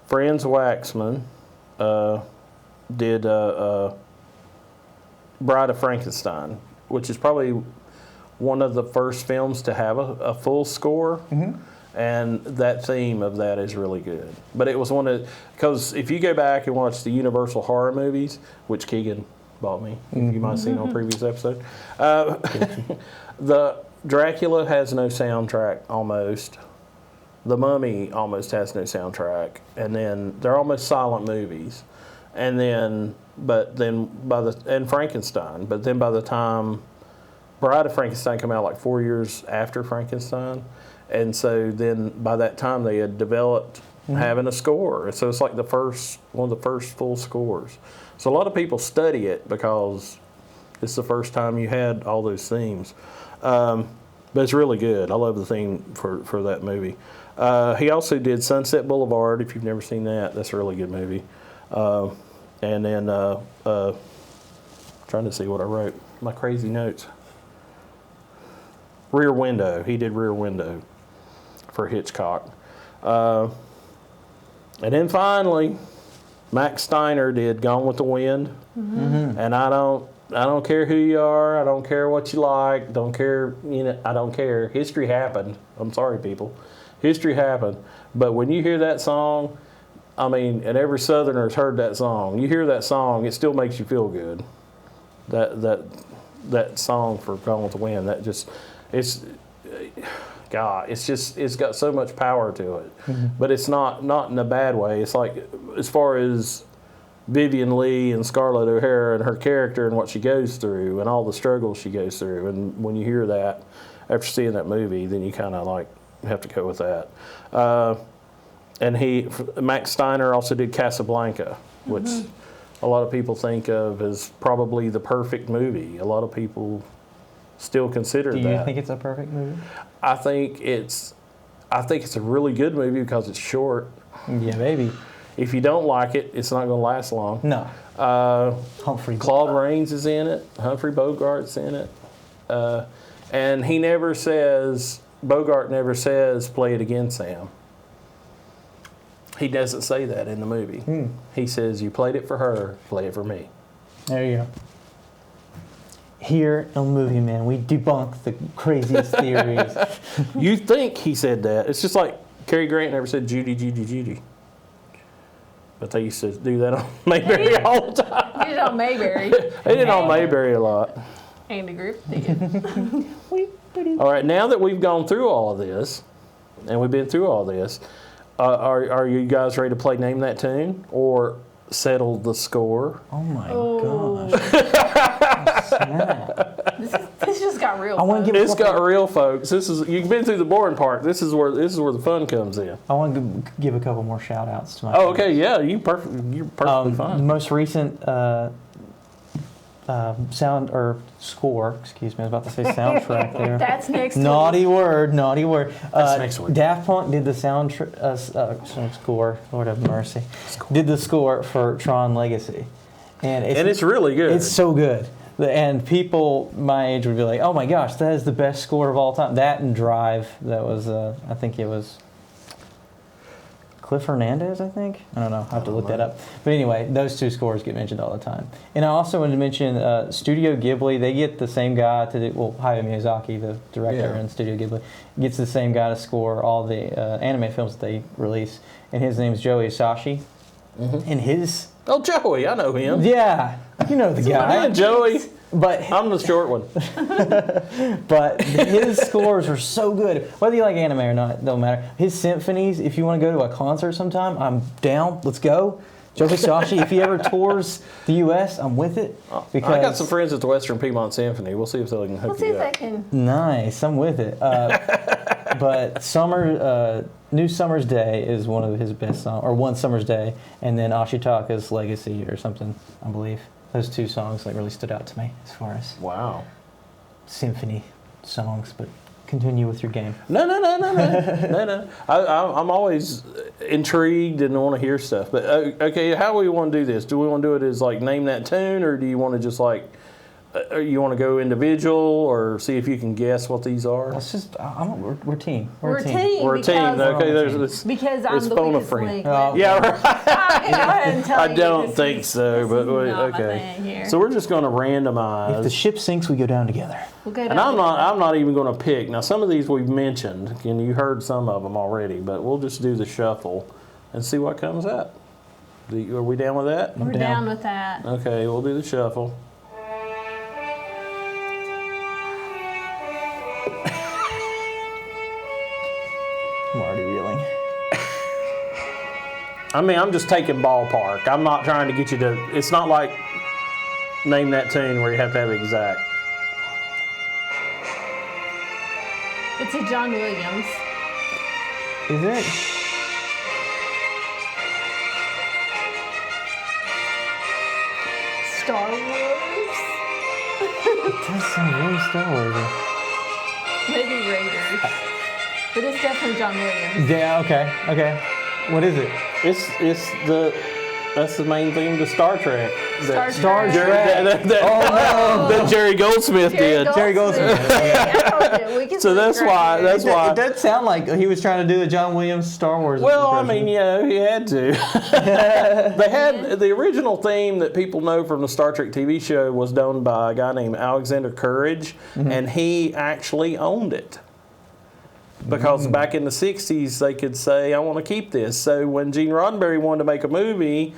Franz Waxman did Bride of Frankenstein, which is probably one of the first films to have a full score. And that theme of that is really good. But it was one of, because if you go back and watch the Universal horror movies, which Keegan bought me, you might have seen on a previous episode, the Dracula has no soundtrack almost. The Mummy almost has no soundtrack, and then they're almost silent movies. And then, and Frankenstein. But then by the time Bride of Frankenstein came out like 4 years after Frankenstein, and so then by that time they had developed having a score. And so it's like one of the first full scores. So a lot of people study it because it's the first time you had all those themes. But it's really good. I love the theme for that movie. He also did Sunset Boulevard. If you've never seen that, that's a really good movie. And then trying to see what I wrote. My crazy notes. Rear Window. He did Rear Window for Hitchcock. And then finally, Max Steiner did Gone with the Wind. And I don't I don't care who you are. I don't care what you like. Don't care, I don't care. History happened. I'm sorry, people. History happened. But when you hear that song, I mean, and every Southerner's heard that song. You hear that song, it still makes you feel good. That song for Gone with the Wind, it's got so much power to it. Mm-hmm. But it's not in a bad way. It's like, as far as Vivian Leigh and Scarlett O'Hara and her character and what she goes through and all the struggles she goes through. And when you hear that after seeing that movie, then you kind of like have to go with that. And Max Steiner also did Casablanca, which a lot of people think of as probably the perfect movie. A lot of people still consider that.
Do you think it's a perfect movie?
I think it's a really good movie because it's short.
Yeah, maybe.
If you don't like it, it's not going to last long.
No. Humphrey
Claude Rains is in it. Humphrey Bogart's in it. And Bogart never says, "Play it again, Sam." He doesn't say that in the movie. He says, "You played it for her, play it for me."
There you go. Here on Movie Man, we debunk the craziest theories.
You think he said that. It's just like Cary Grant never said Judy, Judy, Judy. But they used to do that on Mayberry all the time.
You did on Mayberry.
They did on Mayberry a lot.
Andy Group.
All right, now that we've gone through all of this, and we've been through all this, are you guys ready to play Name That Tune or settle the score?
Oh my gosh. Snap.
This just got real.
I want to give
It's got real, folks. You've been through the boring part. This is where the fun comes in.
I want to give a couple more shout outs to my
Oh, okay, yeah, you're perfectly
The
fine.
most recent sound or score, excuse me, I was about to say soundtrack there.
That's next
Naughty word.
That's next week.
Daft Punk did the score, Lord have mercy, did the score for Tron Legacy. And
it's really good.
It's so good. And people my age would be like, oh my gosh, that is the best score of all time. That and Drive, that was, I think it was Cliff Hernandez, I think. I don't know. I have to look that up. But anyway, those two scores get mentioned all the time. And I also wanted to mention Studio Ghibli. They get the same guy to do, well, Hayao Miyazaki, the director in Studio Ghibli, gets the same guy to score all the anime films that they release. And his name's Joe Hisaishi. And his...
Oh, Joey, I know him.
Yeah, you know the guy.
Yeah, Joey.
But
I'm the short one.
But his scores are so good. Whether you like anime or not, don't matter. His symphonies, if you want to go to a concert sometime, I'm down. Let's go. Joe Hisaishi, if he ever tours the U.S., I'm with it. Because
I got some friends at the Western Piedmont Symphony. We'll see if they can hook
We'll see
you
if they
up.
can.
Nice, I'm with it. But New Summer's Day is one of his best songs, or One Summer's Day, and then Ashitaka's Legacy or something, I believe. Those two songs really stood out to me as far as symphony songs. But continue with your game.
No. I'm always intrigued and want to hear stuff. But okay, how do we want to do this? Do we want to do it as like Name That Tune, or do you want to just like you want to go individual, or see if you can guess what these are?
Let's just we're team.
We're a team.
We're a team. Okay, there's this.
Because I'm the
phone a
weakest
friend.
link.
Yeah, right.
I can go ahead and tell
I
you
don't
this
think
is-
so,
this
but
is not my
okay.
thing here.
So we're just going to
If the
randomize.
ship sinks, we go down together.
We'll go
And
down
I'm not even going to pick. Now, some of these we've mentioned, and you heard some of them already, but we'll just do the shuffle and see what comes up. Are we down with that?
We're down with that.
Okay, we'll do the shuffle.
I'm already reeling.
I mean, I'm just taking ballpark. I'm not trying to get you to. It's not like Name That Tune where you have to have exact.
It's a John Williams.
Is it?
Star Wars.
It does sound very Star Wars.
Maybe Raiders. But it's definitely John Williams.
Yeah. Okay. What is it?
It's the That's the main theme to Star Trek.
Star
Star
Trek.
Trek.
That Jerry Goldsmith did.
Jerry Goldsmith.
So that's why.
It does sound like he was trying to do a John Williams Star Wars.
Well, I
impression.
mean, yeah, he had to. They had the original theme that people know from the Star Trek TV show was done by a guy named Alexander Courage, and he actually owned it. Because back in the 60s, they could say, I want to keep this. So when Gene Roddenberry wanted to make a movie,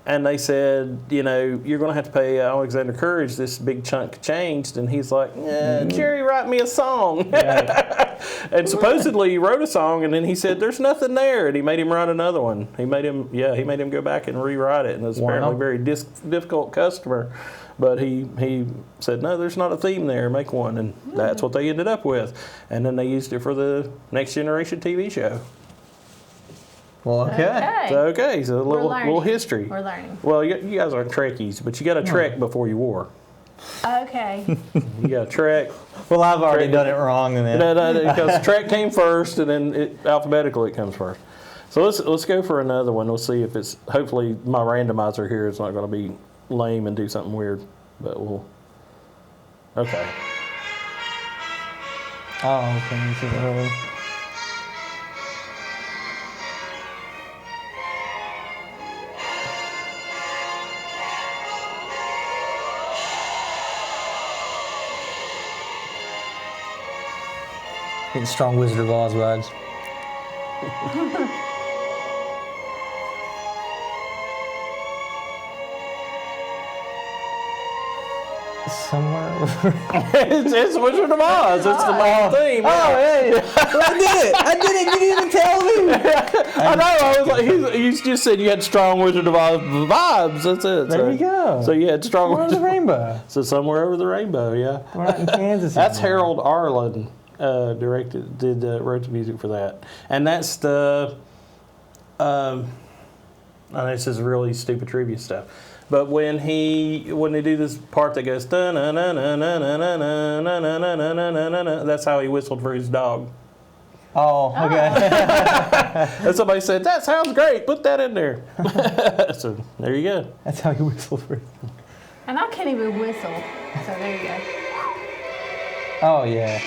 and they said, you know, you're going to have to pay Alexander Courage this big chunk of change, and he's like, Jerry, write me a song. And supposedly he wrote a song, and then he said, there's nothing there, and he made him write another one. He made him go back and rewrite it, and it was apparently a very difficult customer. But he said, no, there's not a theme there, make one. And that's what they ended up with. And then they used it for the Next Generation TV show.
Well, okay.
So a little history.
We're learning.
Well, you guys aren't Trekkies, but you got to trek before you war.
Okay.
You got to trek.
Well, I've already done it wrong, and then
Because Trek came first, and then alphabetically it comes first. So let's go for another one. We'll see if it's, hopefully my randomizer here is not going to be lame and do something weird, but we'll, okay.
Oh, okay. This is early. Getting strong Wizard of Oz vibes. Somewhere over.
it's Wizard of Oz. It's the main theme.
Oh, hey! I did it! You didn't even tell me!
I know. I was like, you just said you had strong Wizard of Oz vibes. That's it.
There you go.
So you had strong
Where's the
Wizard.
rainbow?
So somewhere over the rainbow, yeah.
We're not in Kansas
That's
anymore.
Harold Arlen wrote the music for that, and that's the. This is really stupid trivia stuff. But when they do this part that goes that's how he whistled for his dog.
Oh, okay.
And somebody said, that sounds great, put that in there. So there you go.
That's how you whistle for it.
And I can't even whistle. So there you go.
Oh, yeah.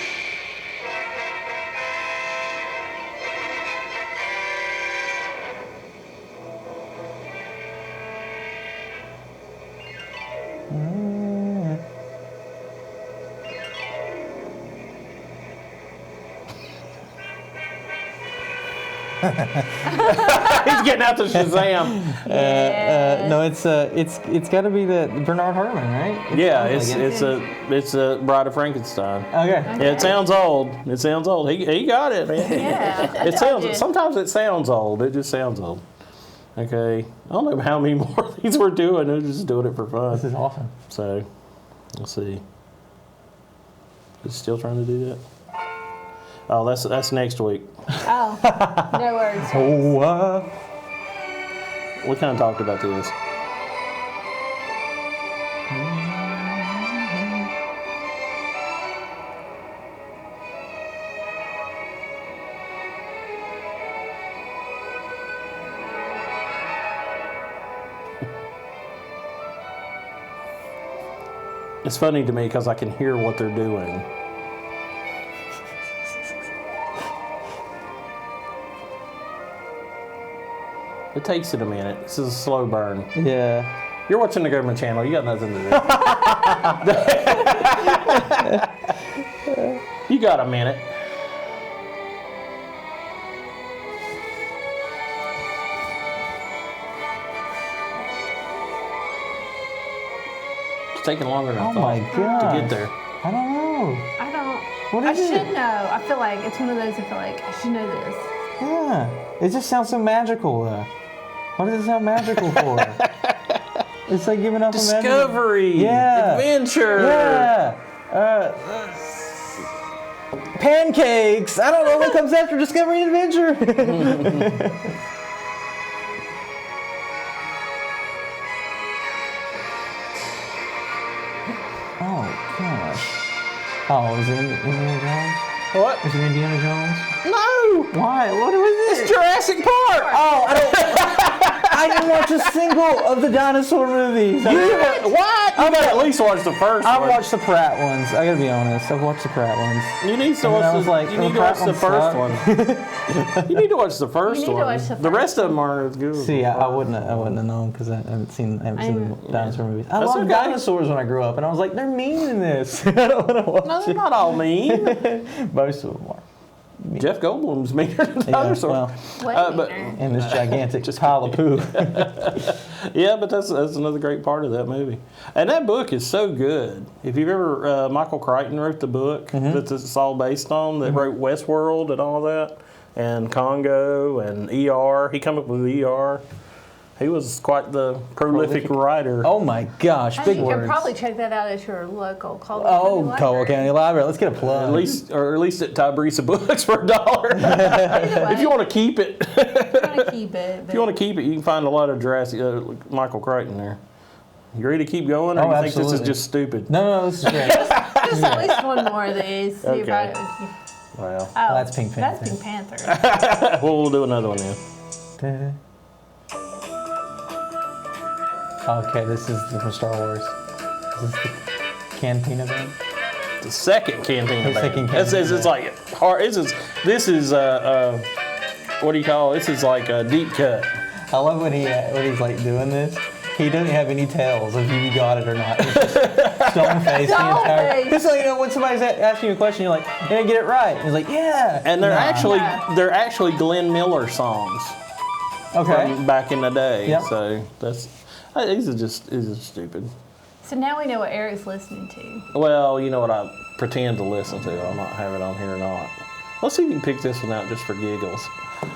He's getting out the Shazam.
No, it's got to be the Bernard Herrmann, right?
Yeah,
sounds like
it's a Bride of Frankenstein.
Okay.
Yeah, it sounds old. It sounds old. He got it, man.
Yeah.
It sounds. Sometimes it sounds old. It just sounds old. Okay. I don't know how many more of these we're doing. We're just doing it for fun.
This is awesome.
So, let's see. Is it still trying to do that? Oh, that's next week.
Oh, no words.
Oh,
We kind of talked about this. It's funny to me because I can hear what they're doing. It takes it a minute. This is a slow burn.
yeah.
You're watching the government channel. You got nothing to do. You got a minute. It's taking longer than I
Oh
thought
my god.
to get there.
I don't know.
I don't.
What
I
is it?
should know. I feel like it's one of those. I feel like I should know this.
Yeah. It just sounds so magical, though. What does it sound magical for? It's like giving up a magical.
Discovery.
Yeah.
Adventure.
Yeah. Pancakes. I don't know what comes after Discovery and Adventure. Oh gosh. Oh, is it Indiana Jones?
What?
Is it Indiana Jones?
No.
Why? What was it?
It's Jurassic Park.
Oh, I I didn't watch a single of the dinosaur movies.
What? You gotta at least watch the first
I
one.
watched the Pratt ones. I gotta be honest. I've watched the Pratt ones.
You need to
And
watch
I was like,
you
the
need to watch
Pratt
the first
ones
one. You need to watch the first
need to
one.
watch the
The
first
rest of them aren't as good. as
See,
the
I
first.
wouldn't have known because I haven't seen the dinosaur movies. I
That's
loved
okay.
dinosaurs when I grew up, and I was like, they're mean in this. I don't want to watch
No, they're not all mean.
it. Most of them are.
Jeff Goldblum's meaner than
Yeah,
dinosaurs.
well,
Way
but-
meaner.
and this gigantic pile of poo.
Yeah, but that's another great part of that movie. And that book is so good. If you've ever, Michael Crichton wrote the book that it's all based on, that wrote Westworld and all that, and Congo and ER. He came up with ER. He was quite the prolific writer.
Oh my gosh,
And
big
you
words.
can probably check that out at your local Caldwell
Oh,
County
Caldwell
Library.
County Library. Let's get a plug.
At least at Tybrisa Books for $1. If you want to keep it,
I'm gonna keep it.
if you want to keep it, you can find a lot of Jurassic Michael Crichton there. You ready to keep going, or
Oh,
you think this is
absolutely.
just stupid?
No, this is great.
Just at least one more of these. See if
Okay.
I-
Well,
oh,
that's Pink
That's
Panther.
Pink Panther.
well, we'll do another one then.
Okay, this is from Star Wars. Is this the Cantina band?
The second Cantina
The
Band.
second
This is
Cantina
it's like hard. This is what do you call it? This is like a deep cut.
I love when he's like doing this. He doesn't have any tells if you got it or not. He's just stone face the
Stone
entire.
face.
Just so you know, when somebody's asking you a question, you're like, "Did I get it right?" And he's like, "Yeah."
And they're
Nah.
they're actually Glenn Miller songs
Okay.
from back in the day.
Yep.
So that's these are just stupid.
So now we know what Eric's listening to.
Well, you know what I pretend to listen to. I'll not have it on here or not. Let's see if you can pick this one out just for giggles.
The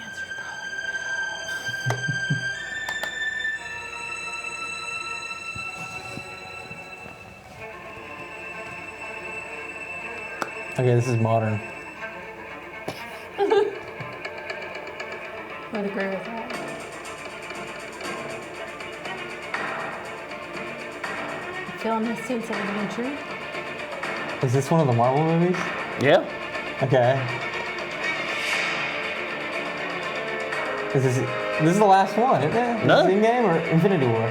answer's
Okay, this is modern.
probably. Would agree with that. Feeling a sense of adventure.
Is this one of the Marvel movies?
Yeah.
Okay. This is the last one, isn't it?
No.
Is it Endgame or Infinity War?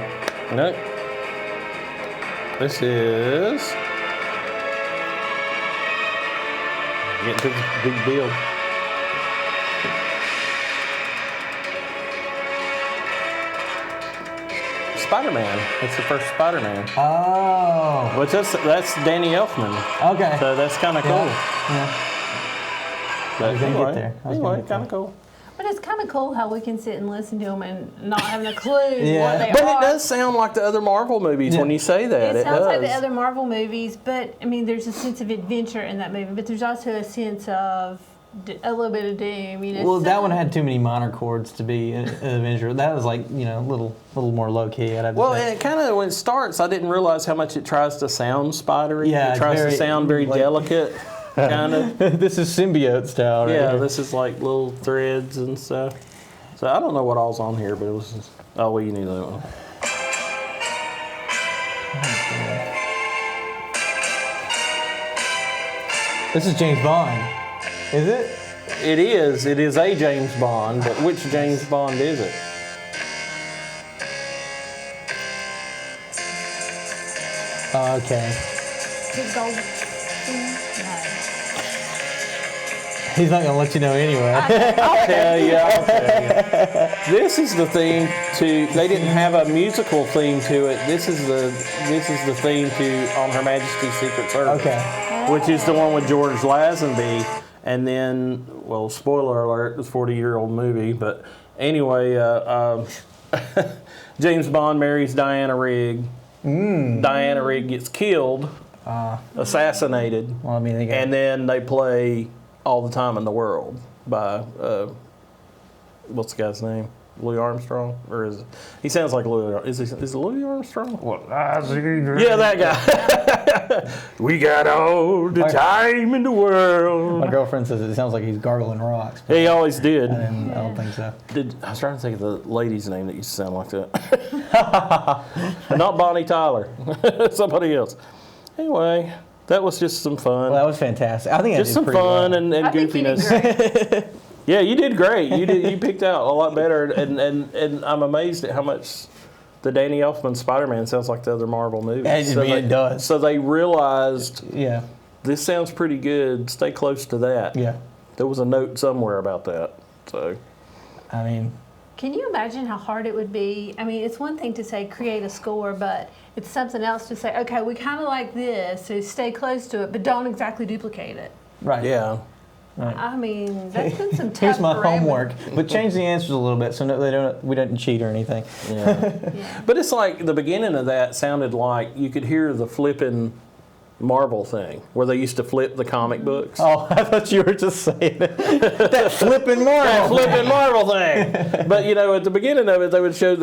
No. This is. Getting to the big build. Spider-Man. It's the first Spider-Man.
Oh.
Which that's Danny Elfman.
Okay.
So that's kind of cool.
Yeah.
But
I was gonna get
anyway,
there. I was gonna
anyway,
get
kind of cool.
But it's kind of cool how we can sit and listen to them and not having a clue
Yeah.
what they
But
are.
it does sound like the other Marvel movies
Yeah.
when you say that.
It sounds
does.
like the other Marvel movies, but I mean, there's a sense of adventure in that movie, but there's also a sense of a little bit of doom. You know,
Well, that
so-
one had too many minor chords to be an adventure. That was like, a little more low key. I'd have to
Well,
say.
and it kind of when it starts, I didn't realize how much it tries to sound spidery.
Yeah,
it
it's
tries
very,
to sound very
like-
delicate, kind of.
This is symbiote style, right?
Yeah,
here.
this is like little threads and stuff. So I don't know what all's on here, but it was. Just, oh, well, you knew that one.
This is James Bond. Is it?
It is. It is a James Bond, but which James Bond is it?
Okay.
Big gold. No.
He's not gonna let you know anyway.
I'll tell you. This is the theme to. They didn't have a musical theme to it. This is the theme to On Her Majesty's Secret Service.
Okay.
Which is the one with George Lazenby, and then, well, spoiler alert, it's a 40-year-old movie, but anyway, James Bond marries Diana Rigg. Diana Rigg gets killed, assassinated,
Well, I mean, they got,
and then they play All the Time in the World by, what's the guy's name? Louis Armstrong? Or is it? He sounds like Louis. Is it Louis Armstrong? Yeah, that guy. We got all the time in the
my
world.
girlfriend says it sounds like he's gargling rocks.
He always did.
And I don't think so.
I was trying to think of the lady's name that used to sound like that. Not Bonnie Tyler. Somebody else. Anyway, that was just some fun.
Well, that was fantastic. I think I
just
did
some
pretty
fun
well.
and
I think you did
goofiness.
great.
Yeah, you did great. You picked out a lot better, and I'm amazed at how much the Danny Elfman Spider-Man sounds like the other Marvel movies.
It does.
So they realized
Yeah.
this sounds pretty good. Stay close to that.
Yeah.
There was a note somewhere about that. So
I mean,
Can you imagine how hard it would be? I mean, it's one thing to say create a score, but it's something else to say, okay, we kind of like this, so stay close to it, but don't exactly duplicate it.
right.
yeah,
I mean, that's been some tough
Here's my
parameters.
homework, but change the answers a little bit so we don't cheat or anything.
yeah.
Yeah.
But it's like the beginning of that sounded like you could hear the flipping Marvel thing where they used to flip the comic books.
Oh, I thought you were just saying that flipping
That
Marvel.
flipping Marvel thing. But at the beginning of it, they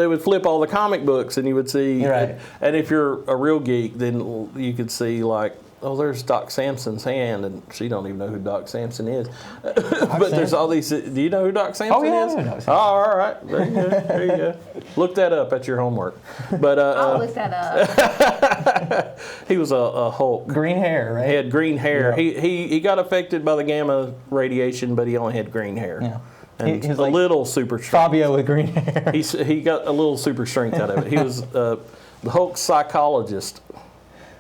would flip all the comic books, and you would see.
Right.
And if you're a real geek, then you could see like, oh, there's Doc Samson's hand, and she don't even know who Doc Samson is. But there's all these. Do you know who Doc Samson
yeah,
is?
I know Doc Samson.
Oh, all right. There you go. There you go. Look that up at your homework. But
I'll look that up.
he was a Hulk.
Green hair, right?
He had green hair.
Yeah.
He got affected by the gamma radiation, but he only had green hair.
Yeah.
And
He was
a
like
little super strength.
Fabio with green hair.
He got a little super strength out of it. He was the Hulk psychologist,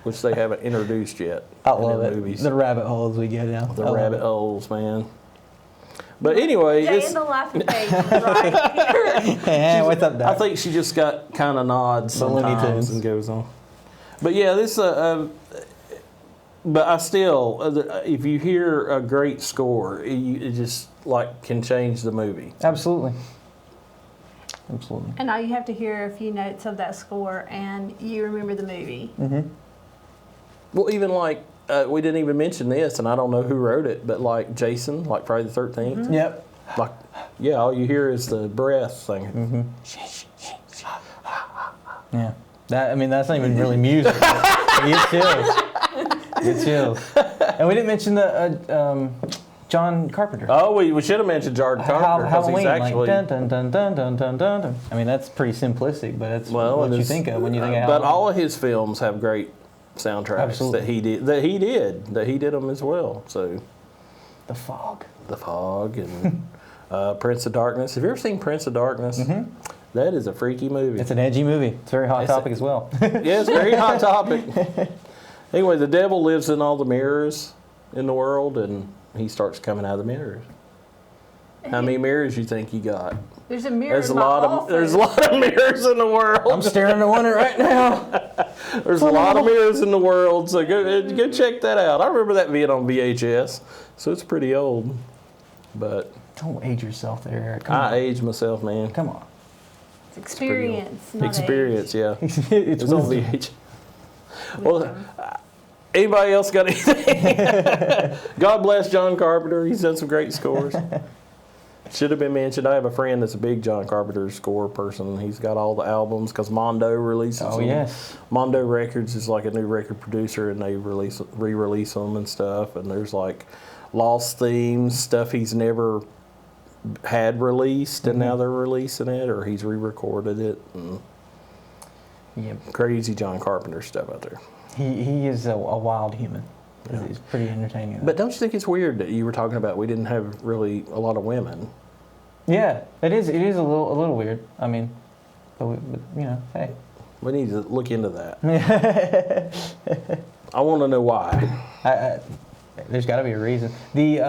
which they haven't introduced yet.
I
in
love
the
it.
movies.
The rabbit holes we get now.
The rabbit holes, man. But anyway,
Day
it's,
in the life of Paige, right here.
Hey, what's up,
I
Doc?
think she just got kind of nods
The Looney
sometimes
Tunes.
and goes on. But yeah, this. But I still, if you hear a great score, it just like can change the movie.
Absolutely. Absolutely.
And all you have to hear a few notes of that score, and you remember the movie.
Well, even like we didn't even mention this, and I don't know who wrote it, but like Jason, like Friday the 13th,
Yep.
like yeah, all you hear is the breath thing.
Yeah. That's not even really music. It gets chills. It gets chills. And we didn't mention the John Carpenter.
Oh, we should have mentioned Jared Carpenter because he's
Halloween,
actually.
like dun dun dun dun dun dun dun. I mean, that's pretty simplistic, but that's what you think of when you think of
But
Halloween.
all of his films have great soundtracks
Absolutely.
that he did them as well. So
The Fog.
The Fog and Prince of Darkness. Have you ever seen Prince of Darkness? That is a freaky movie.
It's an edgy movie. It's a very hot topic as well.
Yeah, it's a very hot topic. Anyway, the devil lives in all the mirrors in the world, and he starts coming out of the mirrors. How many mirrors you think you got?
There's a mirror
There's a
in my
lot of
office.
there's a lot of mirrors in the world.
I'm staring at one right now.
There's a lot of mirrors in the world, so go check that out. I remember that being on VHS, so it's pretty old. But
Don't age yourself there, Eric. Come
I
on.
aged myself, man.
Come on.
It's experience, not
Experience, yeah.
It's
It was on
wisdom.
VHS. Well, anybody else got anything? God bless John Carpenter. He's done some great scores. Should have been mentioned. I have a friend that's a big John Carpenter score person. He's got all the albums because Mondo releases
Oh,
them.
yes.
Mondo Records is like a new record producer, and they re-release them and stuff. And there's like lost themes, stuff he's never had released, and now they're releasing it, or he's re-recorded it. And
Yep.
crazy John Carpenter stuff out there.
He is a wild human. He's pretty entertaining.
But don't you think it's weird that you were talking about we didn't have really a lot of women?
yeah, it is. It is a little weird. I mean, but hey.
We need to look into that. I want to know why.
There's got to be a reason. The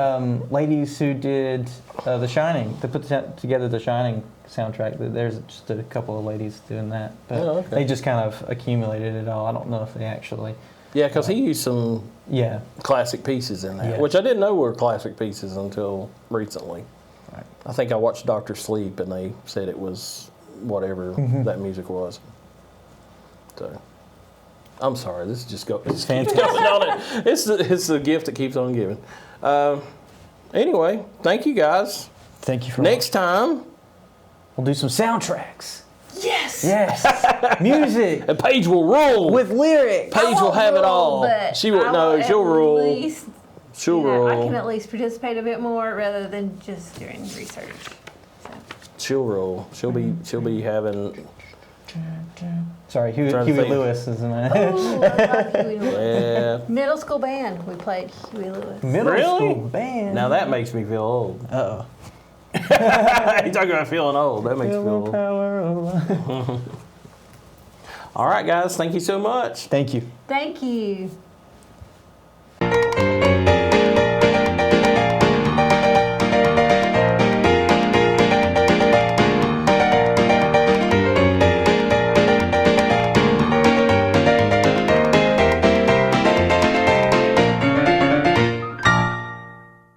ladies who did The Shining, they put together The Shining soundtrack. There's just a couple of ladies doing that, but
Oh, okay.
they just kind of accumulated it all. I don't know if they actually.
Yeah, because he used some
Yeah.
classic pieces in there,
Yeah.
which I didn't know were classic pieces until recently.
Right.
I think I watched Dr. Sleep, and they said it was whatever that music was. So, I'm sorry. This is just it's
fantastic.
going on. It's the gift that keeps on giving. Anyway, thank you guys.
Thank you for
Next time,
We'll do some soundtracks.
Yes.
Yes. Music
and Paige will rule.
with lyrics.
Paige will have it all. She will. No, she'll rule. She'll rule.
I can at least participate a bit more rather than just doing research. So.
She'll rule. She'll be having.
Sorry, Huey
Trying to think.
Lewis, isn't it?
Ooh, I love Huey Lewis.
Yeah.
Middle school band, we played Huey Lewis.
Middle
Really?
school band.
Now that makes me feel old.
Uh-oh.
You talking about feeling old? That makes me feel
Feel the
old.
power of love.
All right, guys. Thank you so much.
Thank you.
Thank you.